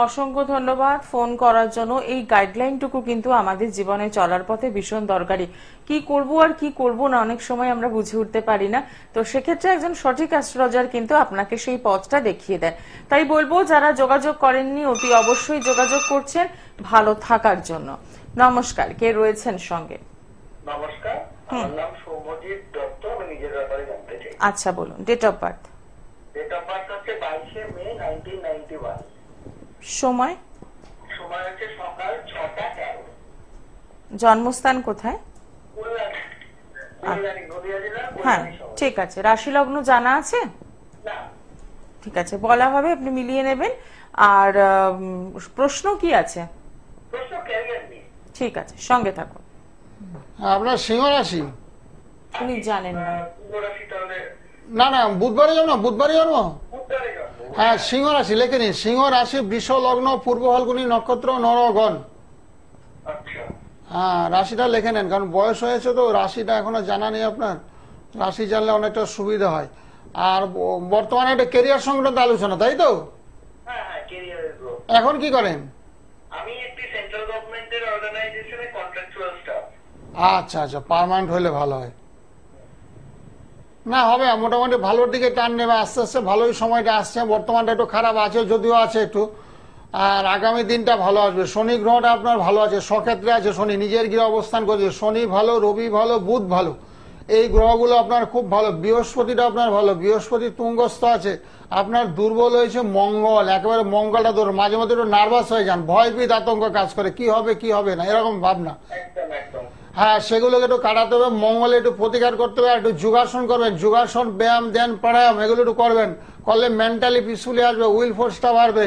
অসংখ্য ধন্যবাদ ফোন করার জন্য। এই গাইডলাইনটুকু কিন্তু আমাদের জীবনে চলার পথে ভীষণ দরকারি। কি করব আর কি করব না অনেক সময় আমরা বুঝে উঠতে পারি না, তো সেক্ষেত্রে একজন সঠিক অ্যাস্ট্রোলজার কিন্তু আপনাকে সেই পথটা দেখিয়ে দেয়। তাই বলবো, যারা যোগাযোগ করেননি অতি অবশ্যই যোগাযোগ করছেন ভালো থাকার জন্য। নমস্কার, কে রয়েছেন সঙ্গে? নমস্কার, আমার নাম সৌম্যজিৎ দত্ত, আমি নিজের ব্যাপারে জানতে চাই। আচ্ছা বলুন, date of birth? Date of birth হচ্ছে 22 মে 1991। সময়? সময় হচ্ছে সকাল 6:13। জন্মস্থান কোথায়? হ্যাঁ ঠিক আছে। রাশি লগ্ন জানা আছে? ঠিক আছে, বলা হবে, আপনি মিলিয়ে নেবেন। আর প্রশ্ন কি আছে? প্রশ্ন ক্যারিয়ার নিয়ে। ঠিক আছে, সঙ্গে থাকুন। আপনার সিংহ রাশি? উনি জানেন না। রাশি তাহলে না না, বুধবারে জন্ম, বুধবারে জন্ম। উত্তরে জন্ম। হ্যাঁ, সিংহ রাশি লিখে নিন। সিংহ রাশি, বৃষ লগ্ন, পূর্ব ফাল্গুনী নক্ষত্র, নরগণ। আচ্ছা। হ্যাঁ, রাশিটা লিখে নেন, কারণ বয়স হয়েছে তো রাশিটা এখনো জানা নেই আপনার। রাশি জানলে অনেকটা সুবিধা হয়। আর বর্তমানে একটা কেরিয়ার সংক্রান্ত আলোচনা, তাই তো? হ্যাঁ হ্যাঁ, ক্যারিয়ারের গ্রোথ। এখন কি করেন? আমি একটি সেন্ট্রাল গভর্নমেন্টের অর্গানাইজেশনে কন্ট্রাকচুয়াল স্টাফ। আচ্ছা আচ্ছা, পার্মানেন্ট হলে ভালো হয়। না হবে, মোটামুটি ভালোর দিকে টান নেবে আস্তে আস্তে। ভালোই সময়টা আসছে। বর্তমানটা একটু খারাপ আছে, যদিও আছে একটু। আর আগামী দিনটা ভালো আসবে। শনি গ্রহটা আপনার ভালো আছে, স্বক্ষেত্রে আছে শনি, নিজের গৃহে অবস্থান করছে। শনি ভালো, রবি ভালো, বুধ ভালো, এই গ্রহগুলো আপনার খুব ভালো। বৃহস্পতিটা আপনার ভালো, বৃহস্পতি তুঙ্গস্থ আছে। আপনার দুর্বল হয়েছে মঙ্গল, একেবারে মঙ্গলটা দুর্বল। মাঝে মধ্যে একটু নার্ভাস হয়ে যান, ভয়ভীত আতঙ্ক কাজ করে, কি হবে কি হবে না এরকম ভাবনা। একদম একদম। হ্যাঁ, সেগুলোকে একটু কাটাতে হবে। মঙ্গলে একটু প্রতিকার করতে হবে, একটু যোগাসন করবেন, যোগাসন, ব্যায়াম, ধ্যান, প্রাণায়াম এগুলো একটু করবেন। করলে মেন্টালি পিসফুলি আসবে, উইল ফোর্সটা বাড়বে।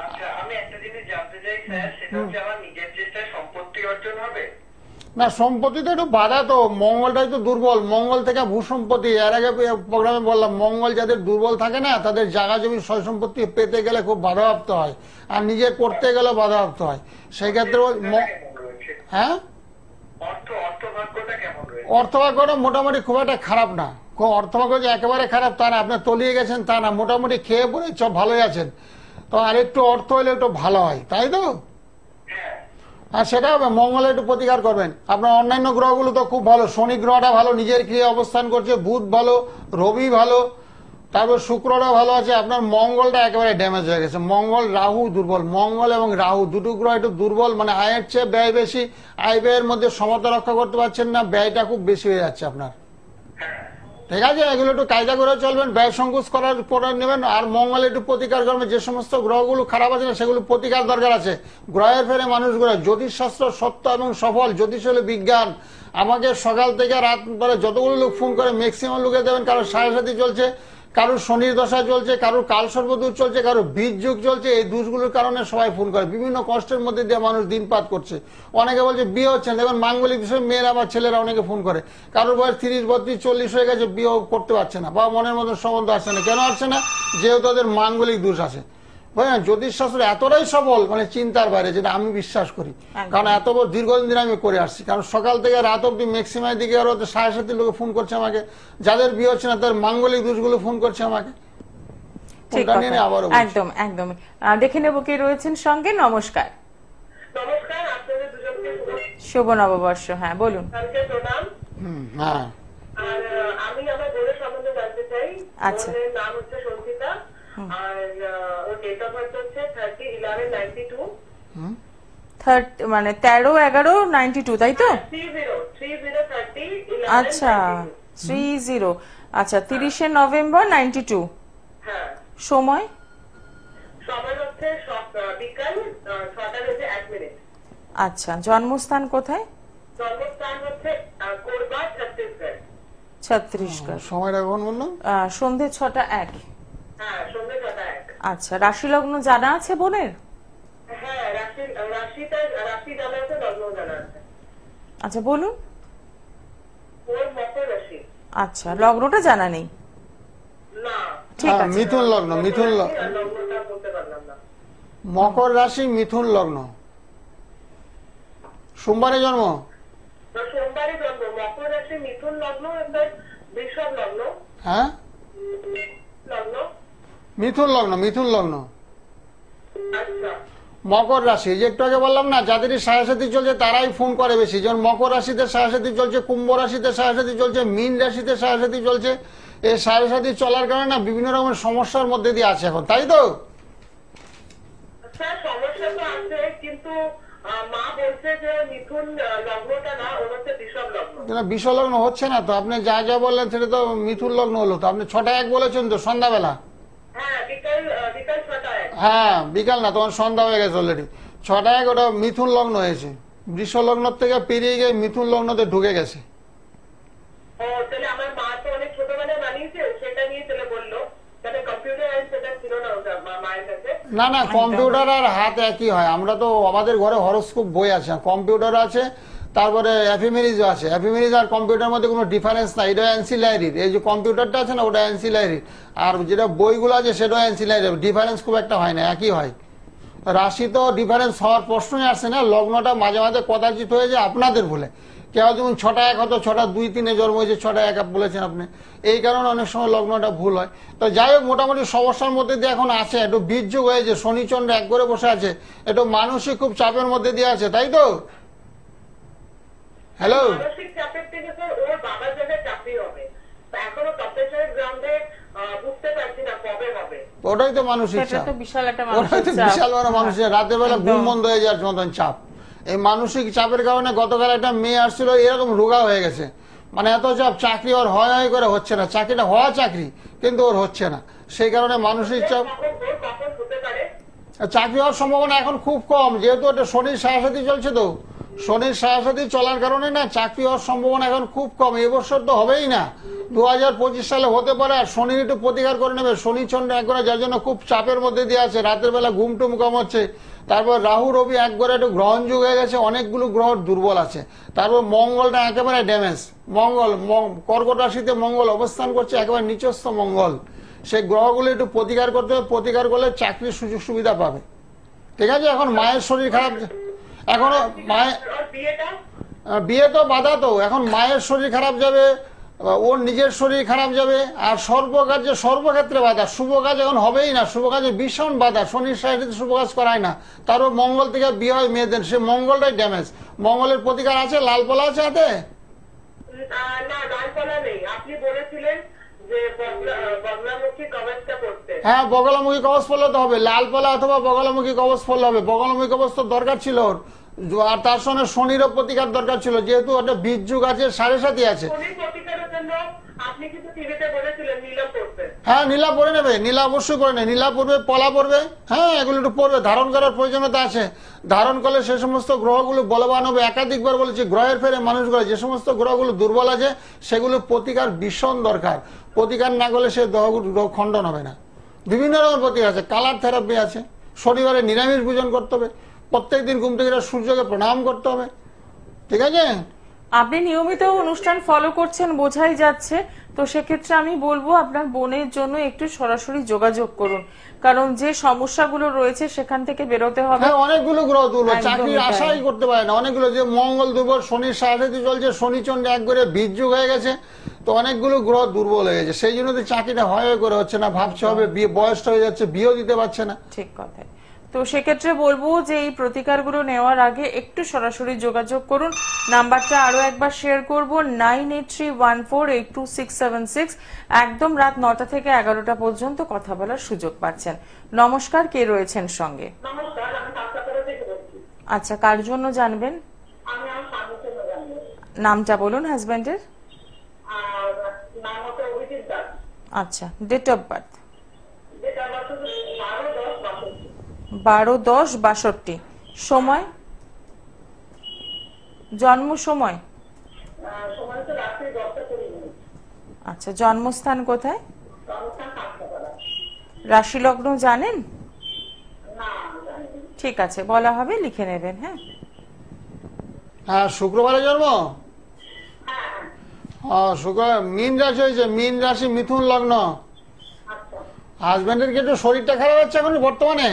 আচ্ছা, আমি একটা জিনিস জানতে চাই স্যার, সেটা হচ্ছে আমার নিজের চেষ্টায় সম্পত্তি অর্জন হবে? না, সম্পত্তিতে একটু বাধা তো, মঙ্গলটাই তো দুর্বল। মঙ্গল থেকে ভূসম্পত্তি, এর আগে প্রোগ্রামে বললাম, মঙ্গল যাদের দুর্বল থাকে না তাদের জায়গা জমি সয় সম্পত্তি পেতে গেলে খুব বাধাপ্রাপ্ত হয়, আর নিজে করতে গেলে বাধাপ্রাপ্ত হয়। সেই ক্ষেত্রে হ্যাঁ, অর্থভাগ্যটা কেমন রয়েছে? অর্থভাগ্যটা মোটামুটি খুব একটা খারাপ না। অর্থভাগ্য যে একেবারে খারাপ তা না, আপনার তলিয়ে গেছেন তা না, মোটামুটি খেয়ে পড়ে সব ভালোই আছেন। তো আর একটু অর্থ হলে একটু ভালো হয়, তাই তো? হ্যাঁ। আর সেটা হবে, মঙ্গলে একটু প্রতিকার করবেন। আপনার অন্যান্য গ্রহগুলো তো খুব ভালো। শনি গ্রহটা ভালো, নিজের গৃহে অবস্থান করছে। বুধ ভালো, রবি ভালো, তারপর শুক্রটা ভালো আছে। আপনার মঙ্গলটা একেবারে ড্যামেজ হয়ে গেছে। মঙ্গল, রাহু দুর্বল। মঙ্গল এবং রাহু দুটো গ্রহ একটু দুর্বল, মানে আয়ের চেয়ে ব্যয় বেশি। আয় ব্যয়ের মধ্যে সমতা রক্ষা করতে পারছেন না, ব্যয়টা খুব বেশি হয়ে যাচ্ছে আপনার। ঠিক আছে, এগুলো একটু কায়দা করে চলবেন, ব্যয় সংকোচ করার পরে নেবেন। আর মঙ্গলে একটু প্রতিকার করবেন। যে সমস্ত গ্রহগুলো খারাপ আছে না সেগুলো প্রতিকার দরকার আছে। গ্রহের ফেরে মানুষগুলো, জ্যোতিষশাস্ত্র সত্য এবং সফল, জ্যোতিষ হলো বিজ্ঞান। আমাকে সকাল থেকে রাত ধরে যতগুলো লোক ফোন করে ম্যাক্সিমাম লোকে দেবেন কারোর সাড়ে চলছে, কারোর শনির দশা চলছে, কারোর কাল সর্বদূর চলছে, কারোর বীজ যুগ চলছে। এই দোষগুলোর কারণে সবাই ফোন করে, বিভিন্ন কষ্টের মধ্যে দিয়ে মানুষ দিনপাত করছে। অনেকে বলছে বিয়ে হচ্ছে না, দেখবেন মাঙ্গলিক বিষয়ে মেয়েরা বা ছেলেরা অনেকে ফোন করে, কারোর বয়স 30, 32, 40 হয়ে গেছে, বিয়ে করতে পারছে না বা মনের মতো সম্বন্ধ আসছে না। কেন আসছে না? যেহেতু তাদের মাঙ্গলিক দোষ আছে। বুঝলেন, জ্যোতিষশাস্ত্র এতটাই সফল, মানে চিন্তার বাইরে, যেটা আমি বিশ্বাস করি। কারণ এত বড় দীর্ঘদিন ধরে আমি করে আসছি। কারণ সকাল থেকে রাত অব্দি ম্যাক্সিমাম দিকে আরো 7:30 লোকে ফোন করছে আমাকে, যাদের বিয়ে হচ্ছে না তাদের মাঙ্গলিক দোষগুলো ফোন করছে আমাকে। ঠিক কথা, একদম একদম। দেখে নেব কে রয়েছেন সঙ্গে। নমস্কার। নমস্কার, আপনাদের দুজনকে শুভ নববর্ষ। হ্যাঁ, বলুন। প্রণাম। হ্যাঁ, আর আমি আমার বোনের সম্বন্ধে জানতে চাই। আচ্ছা। বোনের নাম হচ্ছে সঞ্চিতা, আর ওর ডেট অফ বার্থ হচ্ছে 30/11/92। মানে 13/11/92, তাই তো? 30/30/30/11/92। আচ্ছা, 30। আচ্ছা, 30শে নভেম্বর 92। হ্যাঁ। সময়? সময় হচ্ছে বিকাল 6:01। আচ্ছা, জন্মস্থান কোথায়? জন্মস্থান হচ্ছে কোরবা, ছত্তিশগড়। ছত্তিশগড়। সময়টা কখন বললাম? সন্ধে 6:01। হ্যাঁ, সন্ধ্যে 6:01। আচ্ছা, রাশি লগ্ন জানা আছে বোনের? হ্যাঁ, রাশি জানা আছে, লগ্ন জানা আছে। আচ্ছা, বলুন। ওর মকর রাশি। আচ্ছা, লগ্নটা জানা নেই? না। ঠিক আছে। মিথুন লগ্ন, মিথুন লগ্ন, লগ্নটা বলতে পারলাম না। মকর রাশি, মিথুন লগ্ন, সোমবারে জন্ম। সোমবারে জন্ম। মকর রাশি, মিথুন লগ্ন, একটা বৃষভ লগ্ন। হ্যাঁ, লগ্ন। মিথুন লগ্ন, মিথুন লগ্ন, আচ্ছা। মকর রাশি। যে একটু আগে বললাম না, যাদেরই সাড়ে চলছে তারাই ফোন করে বেশি। যেমন মকর রাশিতে সাড়ে চলছে, কুম্ভ রাশিতে সাড়ে চলছে, মীন রাশিতে সাড়ে চলছে। এই সাড়ে চলার কারণে না বিভিন্ন রকমের সমস্যার মধ্যে দিয়ে আছে এখন, তাই তো? স্যার, সমস্যা তো আছে, কিন্তু মা বলছে যে মিথুন লগ্নটা না, ওর হচ্ছে বৃষভ লগ্ন। বিষ লগ্ন হচ্ছে না তো। আপনি যা যা বললেন সেটা তো মিথুন লগ্ন হলো তো। আপনি 6:01 বলেছেন তো, সন্ধ্যাবেলা। হ্যাঁ, বিকাল 6:01। হ্যাঁ, বিকাল না, তখন সন্ধ্যা হয়ে গেছে অলরেডি। 6:01 ওটা মিথুন লগ্ন হয়েছে। বৃষ লগ্ন থেকে পেরিয়ে গিয়ে মিথুন লগ্নতে ঢুকে গেছে। ও, তাহলে আমার মা তো অনেক ছোটবেলায় বানিয়েছে, সেটা নিয়ে তাহলে বললো, তাহলে কম্পিউটার সেটা ছিল না ওটা মায়ের কাছে। না না, কম্পিউটার আর হাত একই হয়। আমরা তো আমাদের ঘরে হরোস্কোপ বই আছে, কম্পিউটার আছে, তারপরে এফিমেরিজও আছে। এফিমেরিজ আর কম্পিউটার মধ্যে কোনো ডিফারেন্স নাই, এটা অ্যান্সিলারির। এই যে কম্পিউটারটা আছে না, ওটা অ্যান্সিলারির, আর যেটা বইগুলো আছে সেটাও অ্যান্সিলারির। ডিফারেন্স খুব একটা হয় না, একই হয়। রাশি তো ডিফারেন্স হওয়ার প্রশ্নই আসছে না। লগ্নটা মাঝে মাঝে কদাচিৎ হয়ে যায় আপনাদের ভুলে। কেউ যেমন 6টা 1 হতো, 6টা 2 3-এ জন্ম হয়েছে, 6টা 1 বলেছেন আপনি। এই কারণে অনেক সময় লগ্নটা ভুল হয়। তো যাই হোক, মোটামুটি সমস্যার মধ্যে দিয়ে এখন আছে, একটু বীর্যযোগ হয়েছে, শনিচন্দ্র এক করে বসে আছে, একটু মানসিক খুব চাপের মধ্যে দিয়ে আছে, তাই তো? হ্যালো, মানসিক চাপের থেকে স্যার ওর বাবার জায়গায় চাকরি হবে, এখনো প্রফেসর গ্রাউন্ডে বুঝতে পারছি না কবে হবে। ওটাই তো মানসিক সেটা চাপ, তো বিশাল একটা ওটাই মানসিক তো চাপ। বিশাল বড় মানুষের রাতের বেলা একদম। ঘুম বন্ধ হয়ে যাওয়ার মতন চাপ। এই মানসিক চাপের কারণে গতকাল একটা মেয়ে আসছিল, এরকম রোগা হয়ে গেছে, মানে এত চাপ, চাকরি ওর হয় হয় করে হচ্ছে না, চাকরিটা হওয়া চাকরি কিন্তু ওর হচ্ছে না, সেই কারণে মানসিক চাপ। কখন হতে পারে? চাকরি হওয়ার সম্ভাবনা এখন খুব কম, যেহেতু এটা শনির সাড়ে চলছে, তো শনির সাড়ে চলার কারণে না চাকরি হওয়ার সম্ভাবনা এখন খুব কম। এবছর তো হবেই না, 2025 সালে হতে পারে। আর শনি একটু প্রতিকার করে নেবে, শনি চন্দ্র একবারে, যার জন্য খুব চাপের মধ্যে দিয়ে আছে, রাতের বেলা ঘুম টুম কম হচ্ছে। তারপর রাহু রবি একবারে একটু গ্রহণ যুগ হয়ে গেছে, অনেকগুলো গ্রহ দুর্বল আছে। তারপর মঙ্গলটা একেবারে ড্যামেজ। মঙ্গল কর্কট রাশিতে মঙ্গল অবস্থান করছে, একেবারে নিচস্থ মঙ্গল। সেই গ্রহগুলো একটু প্রতিকার করতে হবে, প্রতিকার করলে চাকরির সুযোগ সুবিধা পাবে। ঠিক আছে, এখন মায়ের শরীর খারাপ, এখনো মায়ের বিয়ে তো বাধা, তো এখন মায়ের শরীর খারাপ যাবে, ওর নিজের শরীর খারাপ যাবে, আর সর্বকার্যে সর্বক্ষেত্রে বাধা। শুভ কাজ এখন হবেই না, শুভ কাজে ভীষণ বাধা, শনির সাইডে শুভ কাজ করায় না। তারপর মঙ্গল থেকে বিয়ে হয় মেয়েদের, সে মঙ্গলটাই ড্যামেজ। মঙ্গলের প্রতিকার আছে, লাল পলা আছে হাতে? না, লালপালা নেই। আপনি বলেছিলেন যে বগলামুখী কবচটা করতে। হ্যাঁ, বগলামুখী কবচ পড়লে তো হবে, লাল পলা অথবা বগলামুখী কবচ পড়লে হবে। বগলামুখী কবচ তো দরকার ছিল ওর, আর তার সঙ্গে শনিরও প্রতিকার দরকার ছিল, যেহেতু ওটা বীর্যযুগ আছে, 7.5 আছে। শনির প্রতিকারের জন্য আপনি কিন্তু টিভিতে বলেছিলেন নীলা করতে। হ্যাঁ, নীলা পরে নেবে, নীলা অবশ্যই করে নেবে, নীলা পড়বে, পলা পড়বে, হ্যাঁ এগুলো একটু পড়বে। ধারণ করার প্রয়োজনীয়তা আছে, ধারণ করলে সে সমস্ত গ্রহগুলো বলবান হবে। একাধিকবার বলেছি, গ্রহের ফেরে মানুষগুলো, যে সমস্ত গ্রহগুলো দুর্বল আছে সেগুলো প্রতিকার ভীষণ দরকার। প্রতিকার না করলে সে গ্রহ খণ্ডন হবে না। বিভিন্ন রকম প্রতিকার আছে, কালার থেরাপি আছে, শনিবারে নিরামিষ ভোজন করতে হবে, প্রত্যেকদিন ঘুম থেকে সূর্যকে প্রণাম করতে হবে। ঠিক আছে, আপনি নিয়মিত অনুষ্ঠান ফলো করছেন বোঝাই যাচ্ছে। তো সেক্ষেত্রে আমি বলবো আপনার বোনের জন্য একটু সরাসরি যোগাযোগ করুন, কারণ যে সমস্যাগুলো রয়েছে সেখান থেকে বেরোতে হবে। হ্যাঁ, অনেকগুলো গ্রহ দুর্বল, একদমই চাকরির তাই। আশাই করতে পারে না। অনেকগুলো, যে মঙ্গল দুর্বল, শনির সাড়ে চলছে, শনিচন্দ্র এক করে বীর্যযুগ হয়ে গেছে, তো অনেকগুলো গ্রহ দুর্বল হয়ে গেছে। সেই জন্য তো চাকরিটা হয় করে হচ্ছে না, ভাবছে হবে, বিয়ে বয়সটা হয়ে যাচ্ছে, বিয়েও দিতে পারছে না। ঠিক কথা। তো সেক্ষেত্রে বলবো যে এই প্রতিকারগুলো নেওয়ার আগে একটু সরাসরি যোগাযোগ করুন। নাম্বারটা আরো একবার শেয়ার করবো, 9831482676। একদম রাত 9টা থেকে 11টা পর্যন্ত কথা বলার সুযোগ পাচ্ছেন। নমস্কার, কে রয়েছেন সঙ্গে? নমস্কার, আমি কাঁচাপাড়া থেকে বলছি। আচ্ছা, কার জন্য জানবেন? আমি আমার স্বামীর জন্য জানবো। নামটা বলুন হাজবেন্ডের। আর নাম হচ্ছে অভিজিৎ দাস। আচ্ছা, ডেট অফ বার্থ? যেটা আমার শুধু 12-10-62। 12-10-62। সময়, জন্ম সময়? সময় হচ্ছে রাত্রি 10:20। আচ্ছা, জন্মস্থান কোথায়? জন্মস্থান কাঁচাপাড়া। রাশি লগ্ন জানেন? না, জানি না। ঠিক আছে, বলা হবে, লিখে নেবেন। হ্যাঁ, হ্যাঁ, শুক্রবারে জন্ম। হ্যাঁ, শুক্রবার মীন রাশি হয়েছে, মীন রাশি মিথুন লগ্ন। আচ্ছা। হাজবেন্ডের কি একটু শরীরটা খারাপ হচ্ছে এখন বর্তমানে?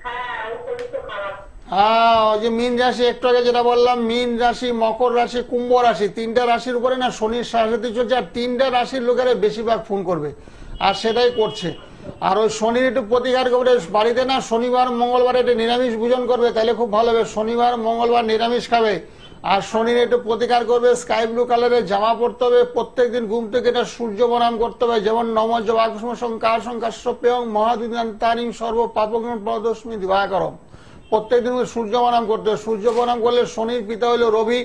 হ্যাঁ, ওর শরীর তো খারাপ। হ্যাঁ, ওই যে মীন রাশি, একটু আগে যেটা বললাম, মীন রাশি, মকর রাশি, কুম্ভ রাশি, 3টা রাশির উপরে না শনির সাড়ে চলছে, আর 3টা রাশির লোকেরা বেশিরভাগ ফোন করবে, আর সেটাই করছে। আর ওই শনির একটু প্রতিকার করবে, বাড়িতে না শনিবার মঙ্গলবার একটু নিরামিষ ভোজন করবে, তাহলে খুব ভালো হবে। শনিবার মঙ্গলবার নিরামিষ খাবে, আর শনির একটু প্রতিকার করবে, স্কাই ব্লু কালারের জামা পরতে হবে, প্রত্যেকদিন ঘুম থেকে এটা সূর্য প্রণাম করতে হবে, যেমন নম জবাকুষ্ম সংকার সংকাশ্যপ্যং মহাদিনান্তারিং সর্ব পাপগ্ন প্রদস্মি দিবাকরম। প্রত্যেকদিন সূর্য প্রণাম করতে হবে। সূর্য প্রণাম করলে শনির পিতা হলো রবি,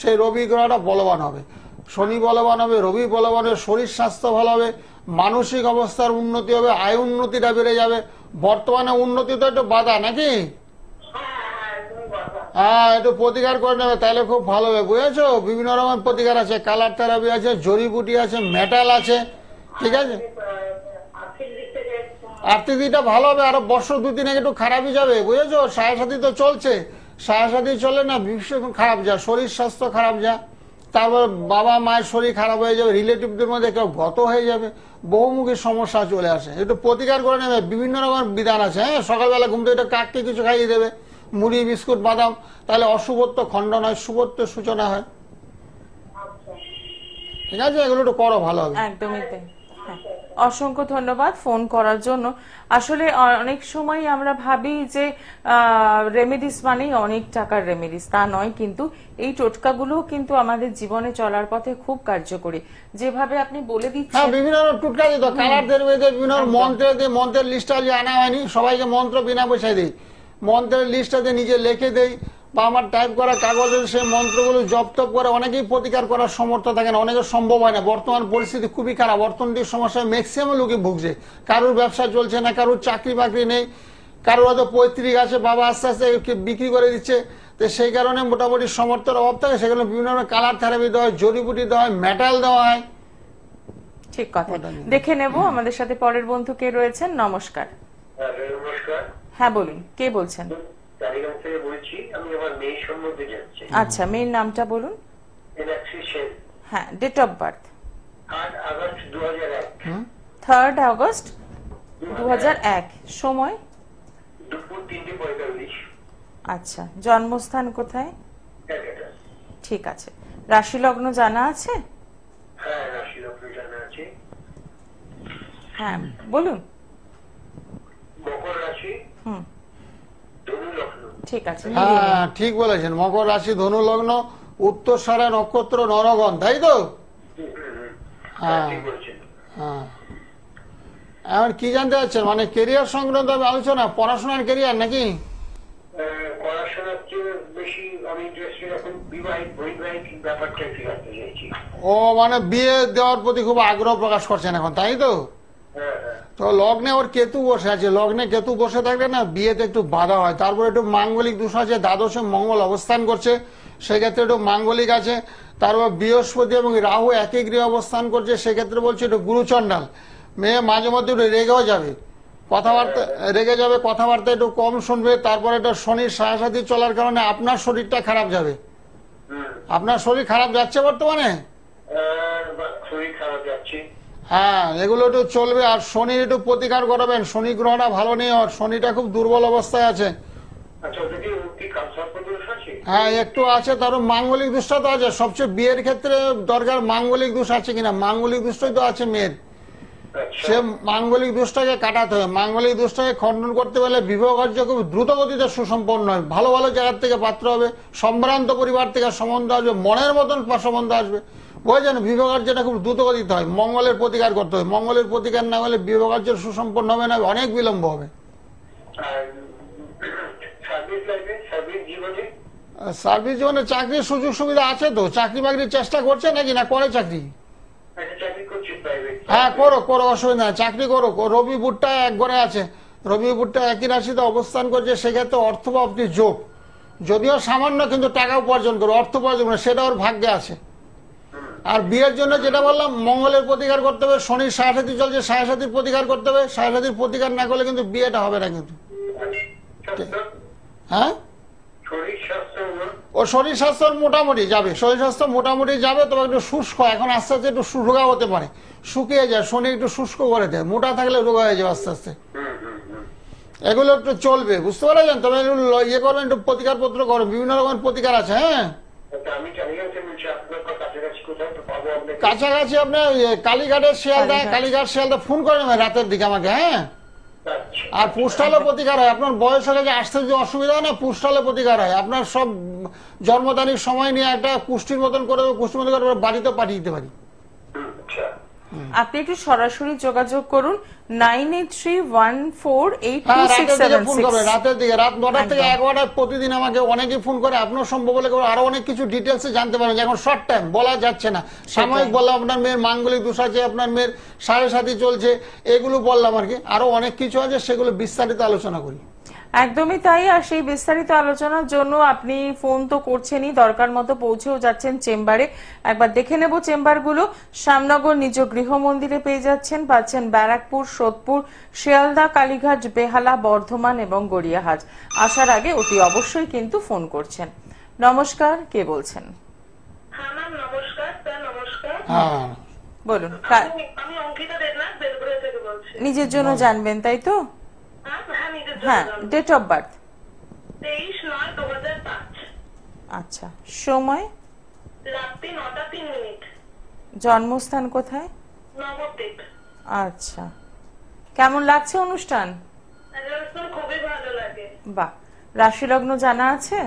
সেই রবি গ্রহটা বলবান হবে, শনি বলবান হবে, রবি বলবান হবে, শরীর স্বাস্থ্য ভালো হবে, মানসিক অবস্থার উন্নতি হবে, আয় উন্নতিটা বেড়ে যাবে। বর্তমানে উন্নতি তো একটু বাধা নাকি? হ্যাঁ, একটু প্রতিকার করে নেবে, তাহলে খুব ভালো হবে, বুঝেছো? বিভিন্ন রকম প্রতিকার আছে, কালার থেরাপি আছে, জড়িবুটি আছে, মেটাল আছে। ঠিক আছে, আর্থিক দিক থেকে আর্থিক দিকটা ভালো হবে, আরো বছর 2-3 একটু খারাপই যাবে, বুঝেছো? সাড়ে তো চলছে, সাড়ে চলে না, ভীষণ খারাপ যা, শরীর স্বাস্থ্য খারাপ যা, তারপর বাবা মায়ের শরীর খারাপ হয়ে যাবে, রিলেটিভদের মধ্যে কেউ গত হয়ে যাবে, বহুমুখী সমস্যা চলে আসে। একটু প্রতিকার করে নেবে, বিভিন্ন রকম বিধান আছে। হ্যাঁ, সকালবেলা ঘুম থেকে একটু কাককে কিছু খাইয়ে দেবে, মুড়ি বিস্কুট বাদাম, তাহলে অশুভত্ব খণ্ডন হয়, শুভত্বের সূচনা হয়। ঠিক আছে, এগুলো একটু করো, ভালো হবে। একদমই তাই। হ্যাঁ, অসংখ্য ধন্যবাদ ফোন করার জন্য। আসলে অনেক সময় আমরা ভাবি যে রেমেডিস মানেই অনেক টাকার রেমেডিস, তা নয়, কিন্তু এই টোটকাগুলো কিন্তু আমাদের জীবনে চলার পথে খুব কার্যকরী, যেভাবে আপনি বলে হ্যাঁ, দিচ্ছেন। বিভিন্ন টোটকা দিত, কালার দেবে, বিভিন্ন মন্ত্রের লিস্টটা যে আনা হয়নি, সবাইকে মন্ত্র বিনা পয়সায় দিই, মন্ত্রের লিস্টটাতে নিজে লিখে দেই, বা আমার টাইপ করা কাগজে সেই মন্ত্রগুলো জপ তপ করে অনেকেই প্রতিকার করার সমর্থ থাকে না, অনেকের সম্ভব হয় না। বর্তমান পরিস্থিতি খুবই খারাপ, অর্থনৈতিক সমস্যায় ম্যাক্সিমাম লোকই ভুগছে, কারোর ব্যবসা চলছে না, কারোর চাকরি বাকরি নেই, কারোর হয়তো পৈতৃক আছে, বাবা আস্তে আস্তে বিক্রি করে দিচ্ছে, তো সেই কারণে মোটামুটি সমর্থের অভাব থাকে। সেখানে বিভিন্ন কালার থেরাপি দেওয়া হয়, জড়িবুটি দেওয়া হয়, মেটাল দেওয়া হয়। ঠিক কথা, দেখে নেব। আমাদের সাথে পরের বন্ধু কে রয়েছেন? নমস্কার। নমস্কার। হ্যাঁ বলুন, কে বলছেন? টালিগঞ্জ থেকে বলছি, আমি আমার মেয়ের সম্বন্ধে জানছি। আচ্ছা, মেয়ের নামটা বলুন। মীনাক্ষী সেন। হ্যাঁ, date of birth? 8 August 2001। 3rd August 2001। সময়? দুপুর 3:45। আচ্ছা, জন্মস্থান কোথায়? ক্যালকাটা। ঠিক আছে, রাশি লগ্ন জানা আছে? হ্যাঁ, রাশি লগ্ন জানা আছে। হ্যাঁ বলুন। মকর রাশি, হুম, ধনু লগ্ন। ঠিক আছে, মিলিয়ে নিন। হ্যাঁ, ঠিক বলেছেন, মকর রাশি, ধনু লগ্ন, উত্তরসারা নক্ষত্র, নরগণ, তাই তো? হ্যাঁ ঠিক বলছেন। হ্যাঁ, এখন কি জানতে চাচ্ছেন, মানে কেরিয়ার সংক্রান্ত আলোচনা, পড়াশোনার কেরিয়ার নাকি? পড়াশোনার চেয়ে বেশি আমি ইন্টারেস্টেড এখন বৈবাহিক ব্যাপারটা একটু জানতে চাইছি। ও মানে বিয়ে দেওয়ার প্রতি খুব আগ্রহ প্রকাশ করছেন এখন, তাই তো? হ্যাঁ হ্যাঁ। তো লগ্নে ওর কেতু বসে আছে, লগ্নে কেতু বসে থাকলে না বিয়েতে একটু বাধা হয়। তারপর একটু মাঙ্গলিক দোষ আছে, দ্বাদশে মঙ্গল অবস্থান করছে, সেক্ষেত্রে একটু মাঙ্গলিক আছে। তারপর বৃহস্পতি এবং রাহু একই গৃহে অবস্থান করছে, সেক্ষেত্রে বলছে একটু গুরুচণ্ডাল। মেয়ে মাঝে মধ্যে একটু রেগেও যাবে, রেগে যাবে, কথাবার্তা একটু কম শুনবে। তারপর একটা শনির সাহায্য চলার কারণে আপনার শরীরটা খারাপ যাবে। আপনার শরীর খারাপ যাচ্ছে বর্তমানে? শরীর খারাপ যাচ্ছে। হ্যাঁ, এগুলো একটু চলবে। আর শনির একটু প্রতিকার করবেন, শনি গ্রহটা ভালো নেই, আর শনিটা খুব দুর্বল অবস্থায় আছে। হ্যাঁ, একটু আছে, তারও মাঙ্গলিক দোষটা তো আছে। সবচেয়ে বিয়ের ক্ষেত্রে দরকার মাঙ্গলিক দোষ আছে কিনা, মাঙ্গলিক দোষটাই তো আছে মেয়ের, সে মাঙ্গলিক দোষটাকে কাটাতে হবে। মাঙ্গলিক দোষটাকে খণ্ডন করতে পারলে বিবাহ কার্য খুব দ্রুত গতিতে সুসম্পন্ন হয়। ভালো ভালো জায়গার থেকে পাত্র হবে, সম্ভ্রান্ত পরিবার থেকে সম্বন্ধ আসবে, মনের মতন সম্বন্ধ আসবে, বুঝলেন? বিবাহ কার্যটা খুব দ্রুত গতিতে হয়। মঙ্গলের প্রতিকার করতে হবে, মঙ্গলের প্রতিকার না হলে বিবাহ কার্য সুসম্পন্ন হবে না, অনেক বিলম্ব হবে। সার্ভিস জীবনে চাকরির সুযোগ সুবিধা আছে তো? চাকরি বাকরির চেষ্টা করছে নাকি, না করে চাকরি? হ্যাঁ, করো করো, অসুবিধা নেই, চাকরি করো। রবি বুধটা এক ঘরে আছে, রবি বুধটা একই রাশিতে অবস্থান করছে, সেক্ষেত্রে অর্থপ্রাপ্তির যোগ, যদিও সামান্য, কিন্তু টাকা উপার্জন করো, অর্থ উপার্জন করে, সেটা ওর ভাগ্যে আছে। আর বিয়ের জন্য যেটা বললাম, মঙ্গলের প্রতিকার করতে হবে, শনির সাড়ে চলছে, সাড়ে প্রতিকার করতে হবে। সাড়ে প্রতিকার না করলে কিন্তু বিয়েটা হবে না কিন্তু। হ্যাঁ, ও শরীর স্বাস্থ্য মোটামুটি যাবে, শরীর স্বাস্থ্য মোটামুটি যাবে, তবে একটু শুষ্ক, এখন আস্তে আস্তে একটু রোগা হতে পারে, শুকিয়ে যায়, শনি একটু শুষ্ক করে দেয়, মোটা থাকলে রোগা হয়ে যাবে আস্তে আস্তে। এগুলো একটু চলবে, বুঝতে পারলেন? তবে ইয়ে করবেন, একটু প্রতিকার পত্র করবেন, বিভিন্ন রকমের প্রতিকার আছে। হ্যাঁ, কাছাকাছি আপনার কালীঘাটের শিয়ালদা, কালীঘাট শিয়ালদা ফোন করে নেবেন রাতের দিকে আমাকে। হ্যাঁ, আর পুষ্টালে প্রতিকার হয়, আপনার বয়স হলে যে আসতে যে অসুবিধা হয় না, পুষ্টালে প্রতিকার হয়। আপনার সব জন্ম তারিখ সময় নিয়ে একটা কুষ্টির মতন করে, কুষ্টির মতন করে বাড়িতে পাঠিয়ে দিতে পারি। আপনি একটু সরাসরি যোগাযোগ করুন 9831482676। রাতের দিকে, রাত 9টা থেকে 11টা প্রতিদিন আমাকে অনেকেই ফোন করে। আপনার সম্ভব হলে আরো অনেক কিছু ডিটেলসে জানতে পারেন, এখন শর্ট টাইম বলা যাচ্ছে না, সাময়িক বললাম আপনার মেয়ের মাঙ্গলিক দোষ আছে, আপনার মেয়ের সাড়ে চলছে, এগুলো বললাম আর কি। আরো অনেক কিছু আছে, সেগুলো বিস্তারিত আলোচনা করি। একদমই তাই। আর সেই বিস্তারিত আলোচনার জন্য আপনি ফোন তো করছেনই, দরকার মতো পৌঁছেও যাচ্ছেন চেম্বারে। একবার দেখে নেব চেম্বারগুলো। শ্যামনগর নিজ গৃহ মন্দিরে পেয়ে যাচ্ছেন, পাচ্ছেন ব্যারাকপুর, সোদপুর, শিয়ালদা, কালীঘাট, বেহালা, বর্ধমান এবং গড়িয়াহাট। আসার আগে অতি অবশ্যই কিন্তু ফোন করছেন। নমস্কার, কে বলছেন? হ্যাঁ ম্যাম নমস্কার। স্যার নমস্কার। হ্যাঁ বলুন। আমি অঙ্কিতা দেবনাথ বেলগুড়িয়া থেকে বলছি। নিজের জন্য জানবেন তাই তো? হ্যাঁ নিজের হ্যাঁ, জন্য। Date of birth? 23/9/2005। আচ্ছা, সময়? রাত্রি 9:03। জন্মস্থান কোথায়? নবদ্বীপ। আচ্ছা, কেমন লাগছে অনুষ্ঠান? অনুষ্ঠান খুবই ভালো লাগে। বাহ, রাশি লগ্ন জানা আছে?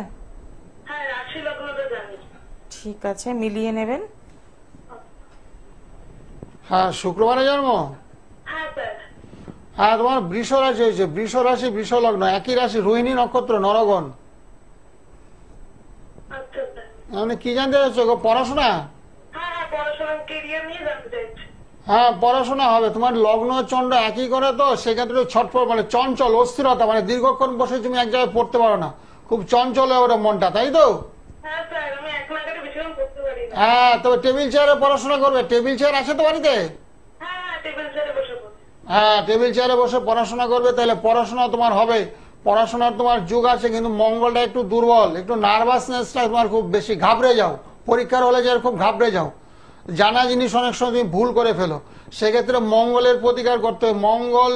হ্যাঁ রাশি লগ্ন তো জানি। ঠিক আছে, মিলিয়ে নেবেন। হ্যাঁ শুক্রবারে জন্ম। হ্যাঁ স্যার। হ্যাঁ তোমার বৃষ রাশি হয়েছে, বৃষ রাশি বৃষ লগ্ন, একই রাশি, রোহিণী নক্ষত্র, নরগণ। আচ্ছা স্যার। মানে কি জানতে চাইছো গো? পড়াশোনা? হ্যাঁ পড়াশোনা কেরিয়ার নিয়ে জানতে চাইছি। হ্যাঁ পড়াশোনা হবে। তোমার লগ্ন চন্দ্র একই করে তো সেক্ষেত্রে ছটফট মানে চঞ্চল, অস্থিরতা, মানে দীর্ঘক্ষণ বসে তুমি এক জায়গায় পড়তে পারো না, খুব চঞ্চল হয়ে ওঠে মনটা, তাই তো? হ্যাঁ স্যার আমি এক নাগারে বেশিক্ষণ পড়তে পারি না। হ্যাঁ তবে টেবিল চেয়ারে পড়াশোনা করবে। টেবিল চেয়ার আছে তো বাড়িতে? হ্যাঁ টেবিল চেয়ারে বসে পড়ি। হ্যাঁ টেবিল চেয়ারে বসে পড়াশোনা করবে, তাহলে পড়াশোনা তোমার হবে। পড়াশোনার তোমার যুগ আছে, কিন্তু মঙ্গলটা একটু দুর্বল, একটু নার্ভাসনেসটা তোমার খুব বেশি, ঘাবড়ে যাও পরীক্ষার হলে যে খুব ঘাবড়ে যাও, জানা জিনিস অনেক সময় তুমি ভুল করে ফেলো। সেক্ষেত্রে মঙ্গলের প্রতিকার করতে হবে। মঙ্গল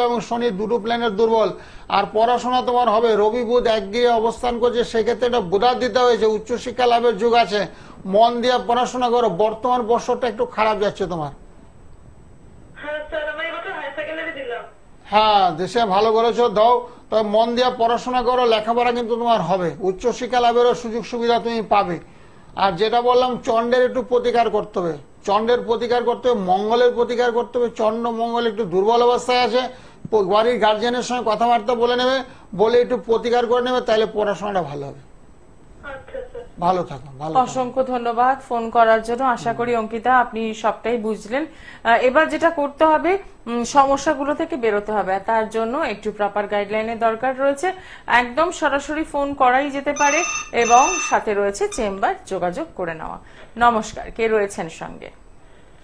এবং শনি দুটো প্ল্যানেট দুর্বল। আর পড়াশোনা তোমার হবে, রবি বুধ একগিয়ে অবস্থান করছে, সেক্ষেত্রে এটা বোধার দিতে হয়েছে, উচ্চশিক্ষা লাভের যুগ আছে, মন দিয়ে পড়াশোনা করো। বর্তমান বর্ষটা একটু খারাপ যাচ্ছে তোমার। হ্যাঁ স্যার আমি এবছর হায়ার সেকেন্ডারি দিলাম। হ্যাঁ দেশে ভালো করেছো, দাও। তবে মন দিয়ে পড়াশোনা করো, লেখাপড়া কিন্তু তোমার হবে, উচ্চশিক্ষা লাভেরও সুযোগ সুবিধা তুমি পাবে। আর যেটা বললাম, চন্ডের একটু প্রতিকার করতে হবে, চন্ডের প্রতিকার করতে হবে, মঙ্গলের প্রতিকার করতে হবে। চন্ড মঙ্গল একটু দুর্বল অবস্থায় আছে, বাড়ির গার্জিয়ানের সঙ্গে কথাবার্তা বলে নেবে, বলে একটু প্রতিকার করে নেবে, তাহলে পড়াশোনাটা ভালো হবে। আচ্ছা স্যার। ভালো থাকো, ভালো থাকো। অসংখ্য ধন্যবাদ ফোন করার জন্য। আশা করি অঙ্কিতা আপনি সবটাই বুঝলেন। এবার যেটা করতে হবে, সমস্যাগুলো থেকে বেরোতে হবে, আর তার জন্য একটু প্রপার গাইডলাইনের দরকার রয়েছে। একদম সরাসরি ফোন করাই যেতে পারে এবং সাথে রয়েছে চেম্বার, যোগাযোগ করে নেওয়া। নমস্কার, কে রয়েছেন সঙ্গে?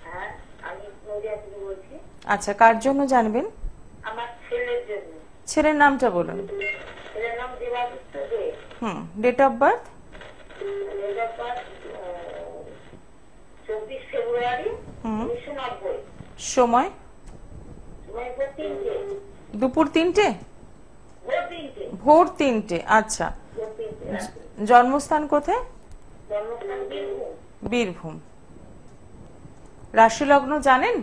হ্যাঁ আমি নদিয়া থেকে বলছি। আচ্ছা, কার জন্য জানবেন? আমার ছেলের জন্য। ছেলের নামটা বলুন। ছেলের নাম Debaditya De. Date of birth? 24 February 1990। সময়? দুপুর 3টে? ভোর 3টে। আচ্ছা, জন্মস্থান কোথায়? বীরভূম। রাশি লগ্ন জানেন?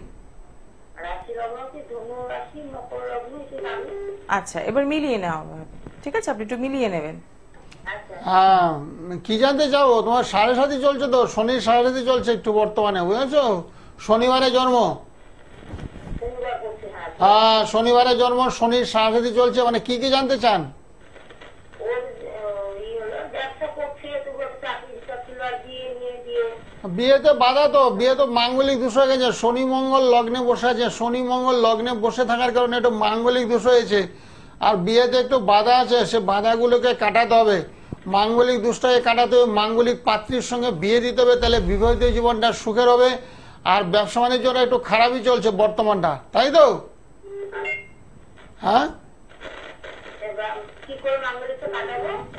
আচ্ছা, এবার মিলিয়ে নেওয়া হবে। ঠিক আছে, আপনি একটু মিলিয়ে নেবেন। হ্যাঁ কি জানতে চাও? তোমার 7.5 চলছে তো, শনির 7.5 চলছে একটু বর্তমানে, বুঝেছো? শনিবারে জন্ম। হ্যাঁ শনিবারে জন্ম, শনির 7.5 চলছে। মানে কি কি জানতে চান? বিয়েতে বাধা তো, বিয়ে তো মাঙ্গলিক দোষ হয়ে গেছে, শনি মঙ্গল লগ্নে বসে আছে, শনি মঙ্গল লগ্নে বসে থাকার কারণে একটু মাঙ্গলিক দোষ হয়েছে। আর বিয়েতে একটু বাধা আছে, সে বাধাগুলোকে কাটাতে হবে, মাঙ্গলিক দোষটাকে কাটাতে হবে, মাঙ্গলিক পাত্রীর সঙ্গে বিয়ে দিতে হবে, তাহলে বিবাহিত জীবনটা সুখের হবে। আর ব্যবসা বাণিজ্যটা একটু খারাপই চলছে বর্তমানটা, তাই তো? হ্যাঁ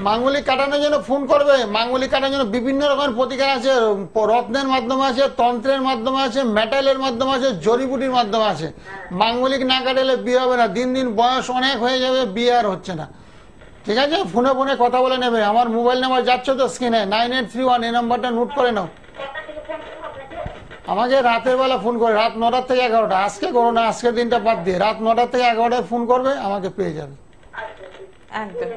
মাঙ্গলিক কাটানোর জন্য ফোন করবে। মাঙ্গলিক কাটানোর জন্য বিভিন্ন রকমের প্রতিকার আছে, রত্নের মাধ্যমে আছে, তন্ত্রের মাধ্যমে আছে, মেটালের মাধ্যমে আছে, জড়িবুটির মাধ্যমে আছে। মাঙ্গলিক না কাটালে বিয়ে হবে না, দিন দিন বয়স অনেক হয়ে যাবে, বিয়ে আর হচ্ছে না। ঠিক আছে, ফোনে ফোনে কথা বলে নেবে। আমার মোবাইল নাম্বার যাচ্ছে তো স্ক্রিনে, 9831, এই নাম্বারটা নোট করে নাও। আমাকে রাতের বেলা ফোন করে, রাত 9টা থেকে 11টা। আজকে করো না, আজকের দিনটা বাদ দিয়ে রাত 9টা থেকে 11টায় ফোন করবে, আমাকে পেয়ে যাবে। একদম।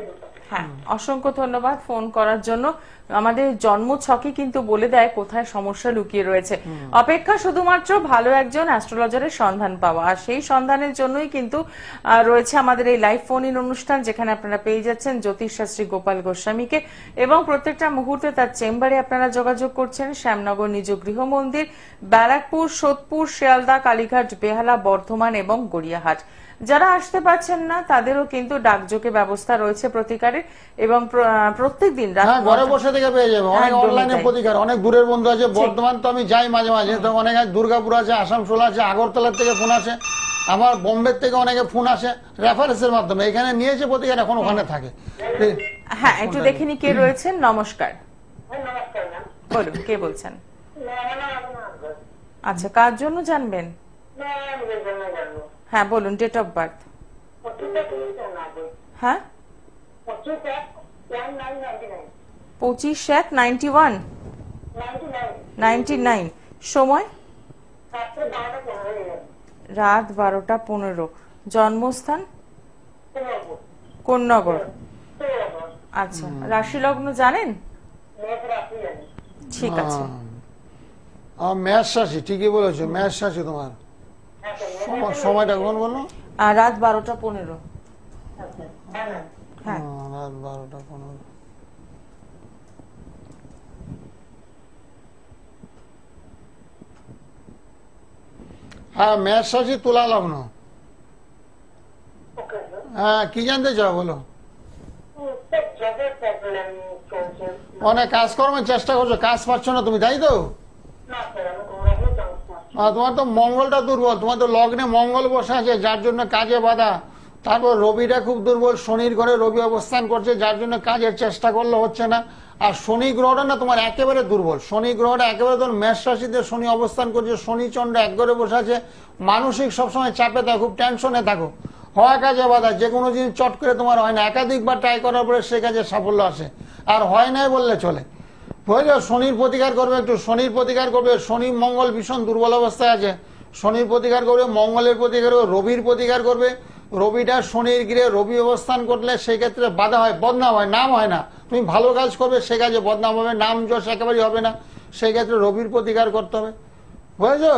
হ্যাঁ, অসংখ্য ধন্যবাদ ফোন করার জন্য। আমাদের জন্ম ছকে কিন্তু বলে দেয় কোথায় সমস্যা লুকিয়ে রয়েছে। অপেক্ষা শুধুমাত্র ভালো একজন অ্যাস্ট্রোলজারের সন্ধান পাওয়া, আর সেই সন্ধানের জন্যই কিন্তু রয়েছে আমাদের এই লাইভ ফোন ইন অনুষ্ঠান, যেখানে আপনারা পেয়ে যাচ্ছেন জ্যোতিষশাস্ত্রী গোপাল গোস্বামীকে, এবং প্রত্যেকটা মুহূর্তে তার চেম্বারে আপনারা যোগাযোগ করছেন শ্যামনগর নিজ গৃহ মন্দির, ব্যারাকপুর, সোদপুর, শিয়ালদা, কালীঘাট, বেহালা, বর্ধমান এবং গড়িয়াহাট। যারা আসতে পারছেন না তাদেরও কিন্তু ডাকযোগে ব্যবস্থা রয়েছে প্রতিকারের, এবং প্রত্যেকদিন ঘরে বসে থেকে পেয়ে যাবে। অনেক অনলাইনে প্রতিকার, অনেক দূরের বন্ধু আছে, বর্ধমান তো আমি যাই মাঝে মাঝে, তো অনেক দুর্গাপুর আছে, আসানসোল আছে, আগরতলার থেকে ফোন আসে, আমার বোম্বে থেকে অনেকে ফোন আসে রেফারেন্সের মাধ্যমে, এখানে নিয়েছে প্রতিকার, এখন ওখানে থাকে। হ্যাঁ, একটু দেখিনি কে রয়েছেন। নমস্কার, নমস্কার ম্যাম। বলুন কে বলছেন? ম্যাম আচ্ছা, কার জন্য জানবেন? নিজের জন্য জানবো। হ্যাঁ বলুন, ডেট অফ বার্থ। হ্যাঁ, 25/1/91, সময় রাত 12:15, জন্মস্থান কোন নগর? আচ্ছা, রাশি লগ্ন জানেন? ঠিক আছে। মেষ রাশি, ঠিকই বলেছো, মেষ রাশি তোমার। সময়টা কখন বলো? রাত 12:15। হ্যাঁ, রাত 12:15। হ্যাঁ, মেষ রাশি, তুলা লগ্ন। হ্যাঁ, কি জানতে চাও বলো? অনেক কাজকর্মের চেষ্টা করছো, কাজ পাচ্ছ না তুমি, তাই তো? তোমার তো মঙ্গলটা দুর্বল, তোমার তো লগ্নে মঙ্গল বসে আছে, যার জন্য কাজে বাধা। তারপর রবিটা খুব দুর্বল, শনির ঘরে রবি অবস্থান করছে, যার জন্য কাজের চেষ্টা করলে হচ্ছে না। আর শনি গ্রহটা না তোমার একেবারে দুর্বল, শনি গ্রহটা একেবারে তোমার মেষ রাশিতে শনি অবস্থান করছে, শনি চন্দ্র এক ঘরে বসে আছে, মানসিক সবসময় চাপে থাকো, খুব টেনশনে থাকো, হওয়া কাজে বাধা, যে কোনো জিনিস চট করে তোমার হয় না, একাধিকবার ট্রাই করার পরে সে কাজে সাফল্য আসে, আর হয় নাই বললে চলে। বুঝলো, শনির প্রতিকার করবে, একটু শনির প্রতিকার করবে। শনি মঙ্গল ভীষণ দুর্বল অবস্থায় আছে, শনির প্রতিকার করবে, মঙ্গলের প্রতিকার করবে, রবির প্রতিকার করবে। রবিটা শনির গৃহে রবি অবস্থান করলে সেই ক্ষেত্রে বাধা হয়, বদনাম হয়, নাম হয় না। তুমি ভালো কাজ করবে, সে কাজে বদনাম হবে, নাম যশ একেবারেই হবে না, সেই ক্ষেত্রে রবির প্রতিকার করতে হবে। বুঝেছো?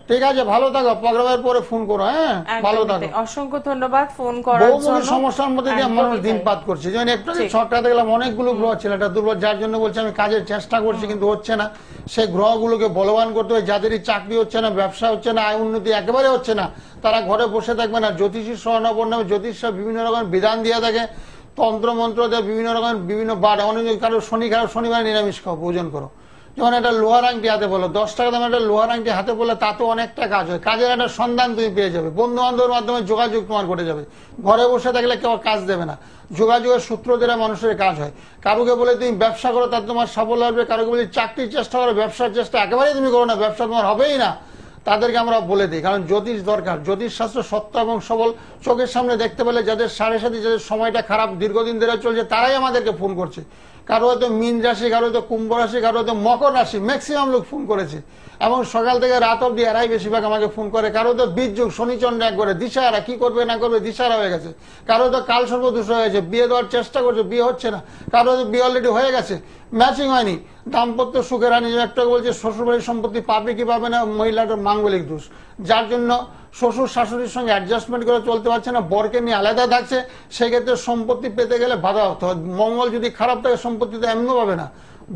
ঠিক আছে, ভালো থাকো, প্রোগ্রামের পরে ফোন করো। হ্যাঁ, ভালো থাকো, অসংখ্য ধন্যবাদ ফোন করার জন্য। বহুমুখী সমস্যার মধ্যে দিয়ে মানুষ দিনপাত করছে, যেমন একটু ছকটা দেখলাম অনেকগুলো গ্রহ ছিল, এটা দুর্বল, যার জন্য বলছি আমি কাজের চেষ্টা করছি কিন্তু হচ্ছে না। সেই গ্রহগুলোকে বলবান করতে হবে, যাদেরই চাকরি হচ্ছে না, ব্যবসা হচ্ছে না, আয় উন্নতি একেবারে হচ্ছে না, তারা ঘরে বসে থাকবে না। জ্যোতিষী শরণাপন্ন নামে জ্যোতিষরা বিভিন্ন রকমের বিধান দিয়ে থাকে, তন্ত্রমন্ত্র দেয় বিভিন্ন রকমের, বিভিন্ন বার, অনেক কারো শনি খারাপ, শনিবার নিরামিষ খাও, ভোজন করো। যেমন একটা লোহার আংটি হাতে বলো, 10 টাকা দাম একটা লোহার আংটি হাতে বললে তাতেও অনেকটা কাজ হয়, কাজের একটা সন্ধান তুমি পেয়ে যাবে, বন্ধু বান্ধবের মাধ্যমে যোগাযোগ তোমার ঘটে যাবে। ঘরে বসে থাকলে কেউ কাজ দেবে না, যোগাযোগের সূত্র দ্বারা মানুষের কাজ হয়। কারুকে বলে তুমি ব্যবসা করো, তাতে তোমার সাফল্য হবে, কারুকে বলে চাকরির চেষ্টা করো, ব্যবসার চেষ্টা একেবারেই তুমি করো না, ব্যবসা তোমার হবেই না, তাদেরকে আমরা বলে দিই। কারণ জ্যোতিষ দরকার, জ্যোতিষ শাস্ত্র সত্য এবং সবল, চোখের সামনে দেখতে পেলে যাদের সাড়ে সাথে, যাদের সময়টা খারাপ দীর্ঘদিন ধরে চলছে, তারাই আমাদেরকে ফোন করছে। কারো হয়তো মীন রাশি, কারো হয়তো কুম্ভ রাশি, কারো হয়তো মকর রাশি, ম্যাক্সিমাম লোক ফোন করেছে, এবং সকাল থেকে রাত অব্দি এরাই বেশিরভাগ আমাকে ফোন করে। কারো তো বীজ যুগ, শনিচন্দ্র এক করে দিশাহারা, কি করবে না করবে দিশাহারা হয়ে গেছে। কারো তো কাল সর্বদোষ হয়ে গেছে, বিয়ে দেওয়ার চেষ্টা করছে, বিয়ে হচ্ছে না। কারো হয়তো বিয়ে অলরেডি হয়ে গেছে, ম্যাচিং হয়নি, দাম্পত্য সুখের হানি। একটা বলছে শ্বশুরবাড়ির সম্পত্তি পাবে কি পাবে না, মহিলাটার মাঙ্গলিক দোষ, যার জন্য শ্বশুর শাশুড়ির সঙ্গে অ্যাডজাস্টমেন্ট করে চলতে পারছে না, বরকে নিয়ে আলাদা থাকছে, সেই ক্ষেত্রে সম্পত্তি পেতে গেলে বাধা হতে হয়। মঙ্গল যদি খারাপ থাকে সম্পত্তি তো এমনও পাবে না।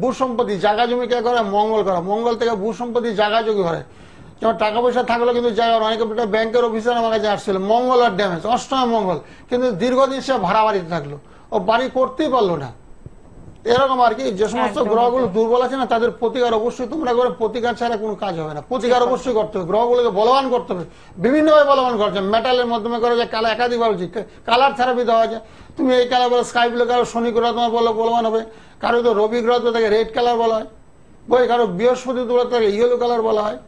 ভূ সম্পত্তি, জায়গা জমি কে করে? মঙ্গল করা, মঙ্গল থেকে ভূ সম্পত্তি জায়গা জমি হয়। যেমন টাকা পয়সা থাকলেও কিন্তু জায়গা, অনেকে ব্যাংকের অফিসার আমার কাছে আসছিল, মঙ্গল আর ড্যামেজ, অষ্টমে মঙ্গল, কিন্তু দীর্ঘদিন সে ভাড়া বাড়িতে থাকলো, ও বাড়ি করতেই পারলো না। এরকম আর কি, যে সমস্ত গ্রহগুলো দুর্বল আছে না, তাদের প্রতিকার অবশ্যই তোমরা করে, প্রতিকার ছাড়া কোনো কাজ হবে না, প্রতিকার অবশ্যই করতে হবে, গ্রহগুলোকে বলবান করতে হবে, বিভিন্নভাবে বলবান করছে। মেটালের মাধ্যমে করা যায়, কালা একাধিকবার উচিত, কালার থেরাপি দেওয়া যায়। তুমি এই কালার বলো, স্কাই ব্লু কালার, শনি গ্রহ তোমার বলো বলবান হবে, কারো তো রবি গ্রহ তো তাকে রেড কালার বলা হয়, বই কারো বৃহস্পতি দূরে তাকে ইয়েলো কালার বলা হয়।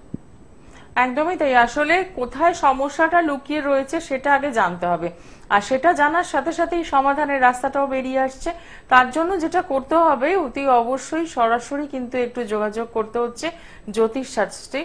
একদমই তাই। আসলে কোথায় সমস্যাটা লুকিয়ে রয়েছে সেটা আগে জানতে হবে। আর সেটা জানার সাথে সাথেই সমাধানের রাস্তাটাও বেরিয়ে আসছে। তার জন্য যেটা করতে হবে, অতি অবশ্যই সরাসরি কিন্তু একটু যোগাযোগ করতে হচ্ছে জ্যোতিষ শাস্ত্রী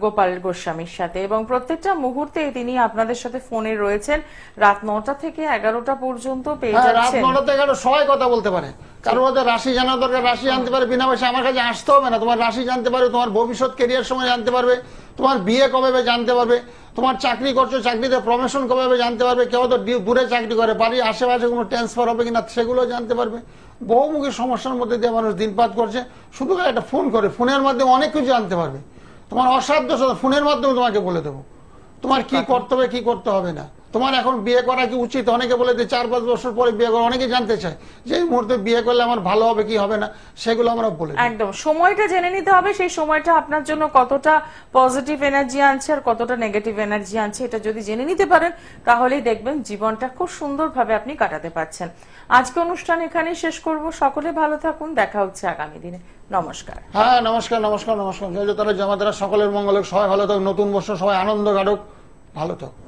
গোপাল গোস্বামীর সাথে, এবং প্রত্যেকটা মুহূর্তে তিনি আপনাদের সাথে ফোনে রয়েছেন রাত 9টা থেকে 11টা পর্যন্ত পেয়ে রাত যাচ্ছেন। 9টা থেকে 11টা সবাই কথা বলতে পারে। কারোর মধ্যে রাশি জানা দরকার, রাশি জানতে পারে বিনা পয়সা, আমার কাছে আসতে হবে না। তোমার রাশি জানতে পারবে, তোমার ভবিষ্যৎ কেরিয়ার সময় জানতে পারবে, তোমার বিয়ে কবে হবে জানতে পারবে, তোমার চাকরি করছো চাকরিতে প্রমোশন কবে হবে জানতে পারবে, কেউ তো দূরে চাকরি করে, বাড়ির আশেপাশে কোনো ট্রান্সফার হবে কিনা সেগুলো জানতে পারবে। বহুমুখী সমস্যার মধ্যে দিয়ে মানুষ দিনপাত করছে, শুধু একটা ফোন করে, ফোনের মাধ্যমে অনেক কিছু জানতে পারবে। তোমার অসাধ্য ফোনের মাধ্যমে তোমাকে বলে দেবো তোমার কি করতে হবে কি করতে হবে না। তোমার এখন বিয়ে করা কি উচিত, অনেকে বলে যে 4-5 বছর পরে বিয়ে করে, অনেকে জানতে চায় যে এই মুহূর্তে বিয়ে করলে আমার ভালো হবে কি হবে না, সেগুলো আমরা বলে দিই। একদম সময়টা জেনে নিতে হবে, সেই সময়টা আপনার জন্য কতটা পজিটিভ এনার্জি আনছে আর কতটা নেগেটিভ এনার্জি আনছে, এটা যদি জেনে নিতে পারেন তাহলেই দেখবেন জীবনটা খুব সুন্দরভাবে আপনি কাটাতে পারছেন। আজকে অনুষ্ঠান এখানেই শেষ করব। সকলে ভালো থাকুন, দেখা হচ্ছে আগামী দিনে। নমস্কার। হ্যাঁ, নমস্কার নমস্কার নমস্কার। জয় তারা জামাতারা সকলের মঙ্গল হোক, সবাই ভালো থাকুক, নতুন বর্ষ সবাই আনন্দ কাটুক, ভালো থাকুক।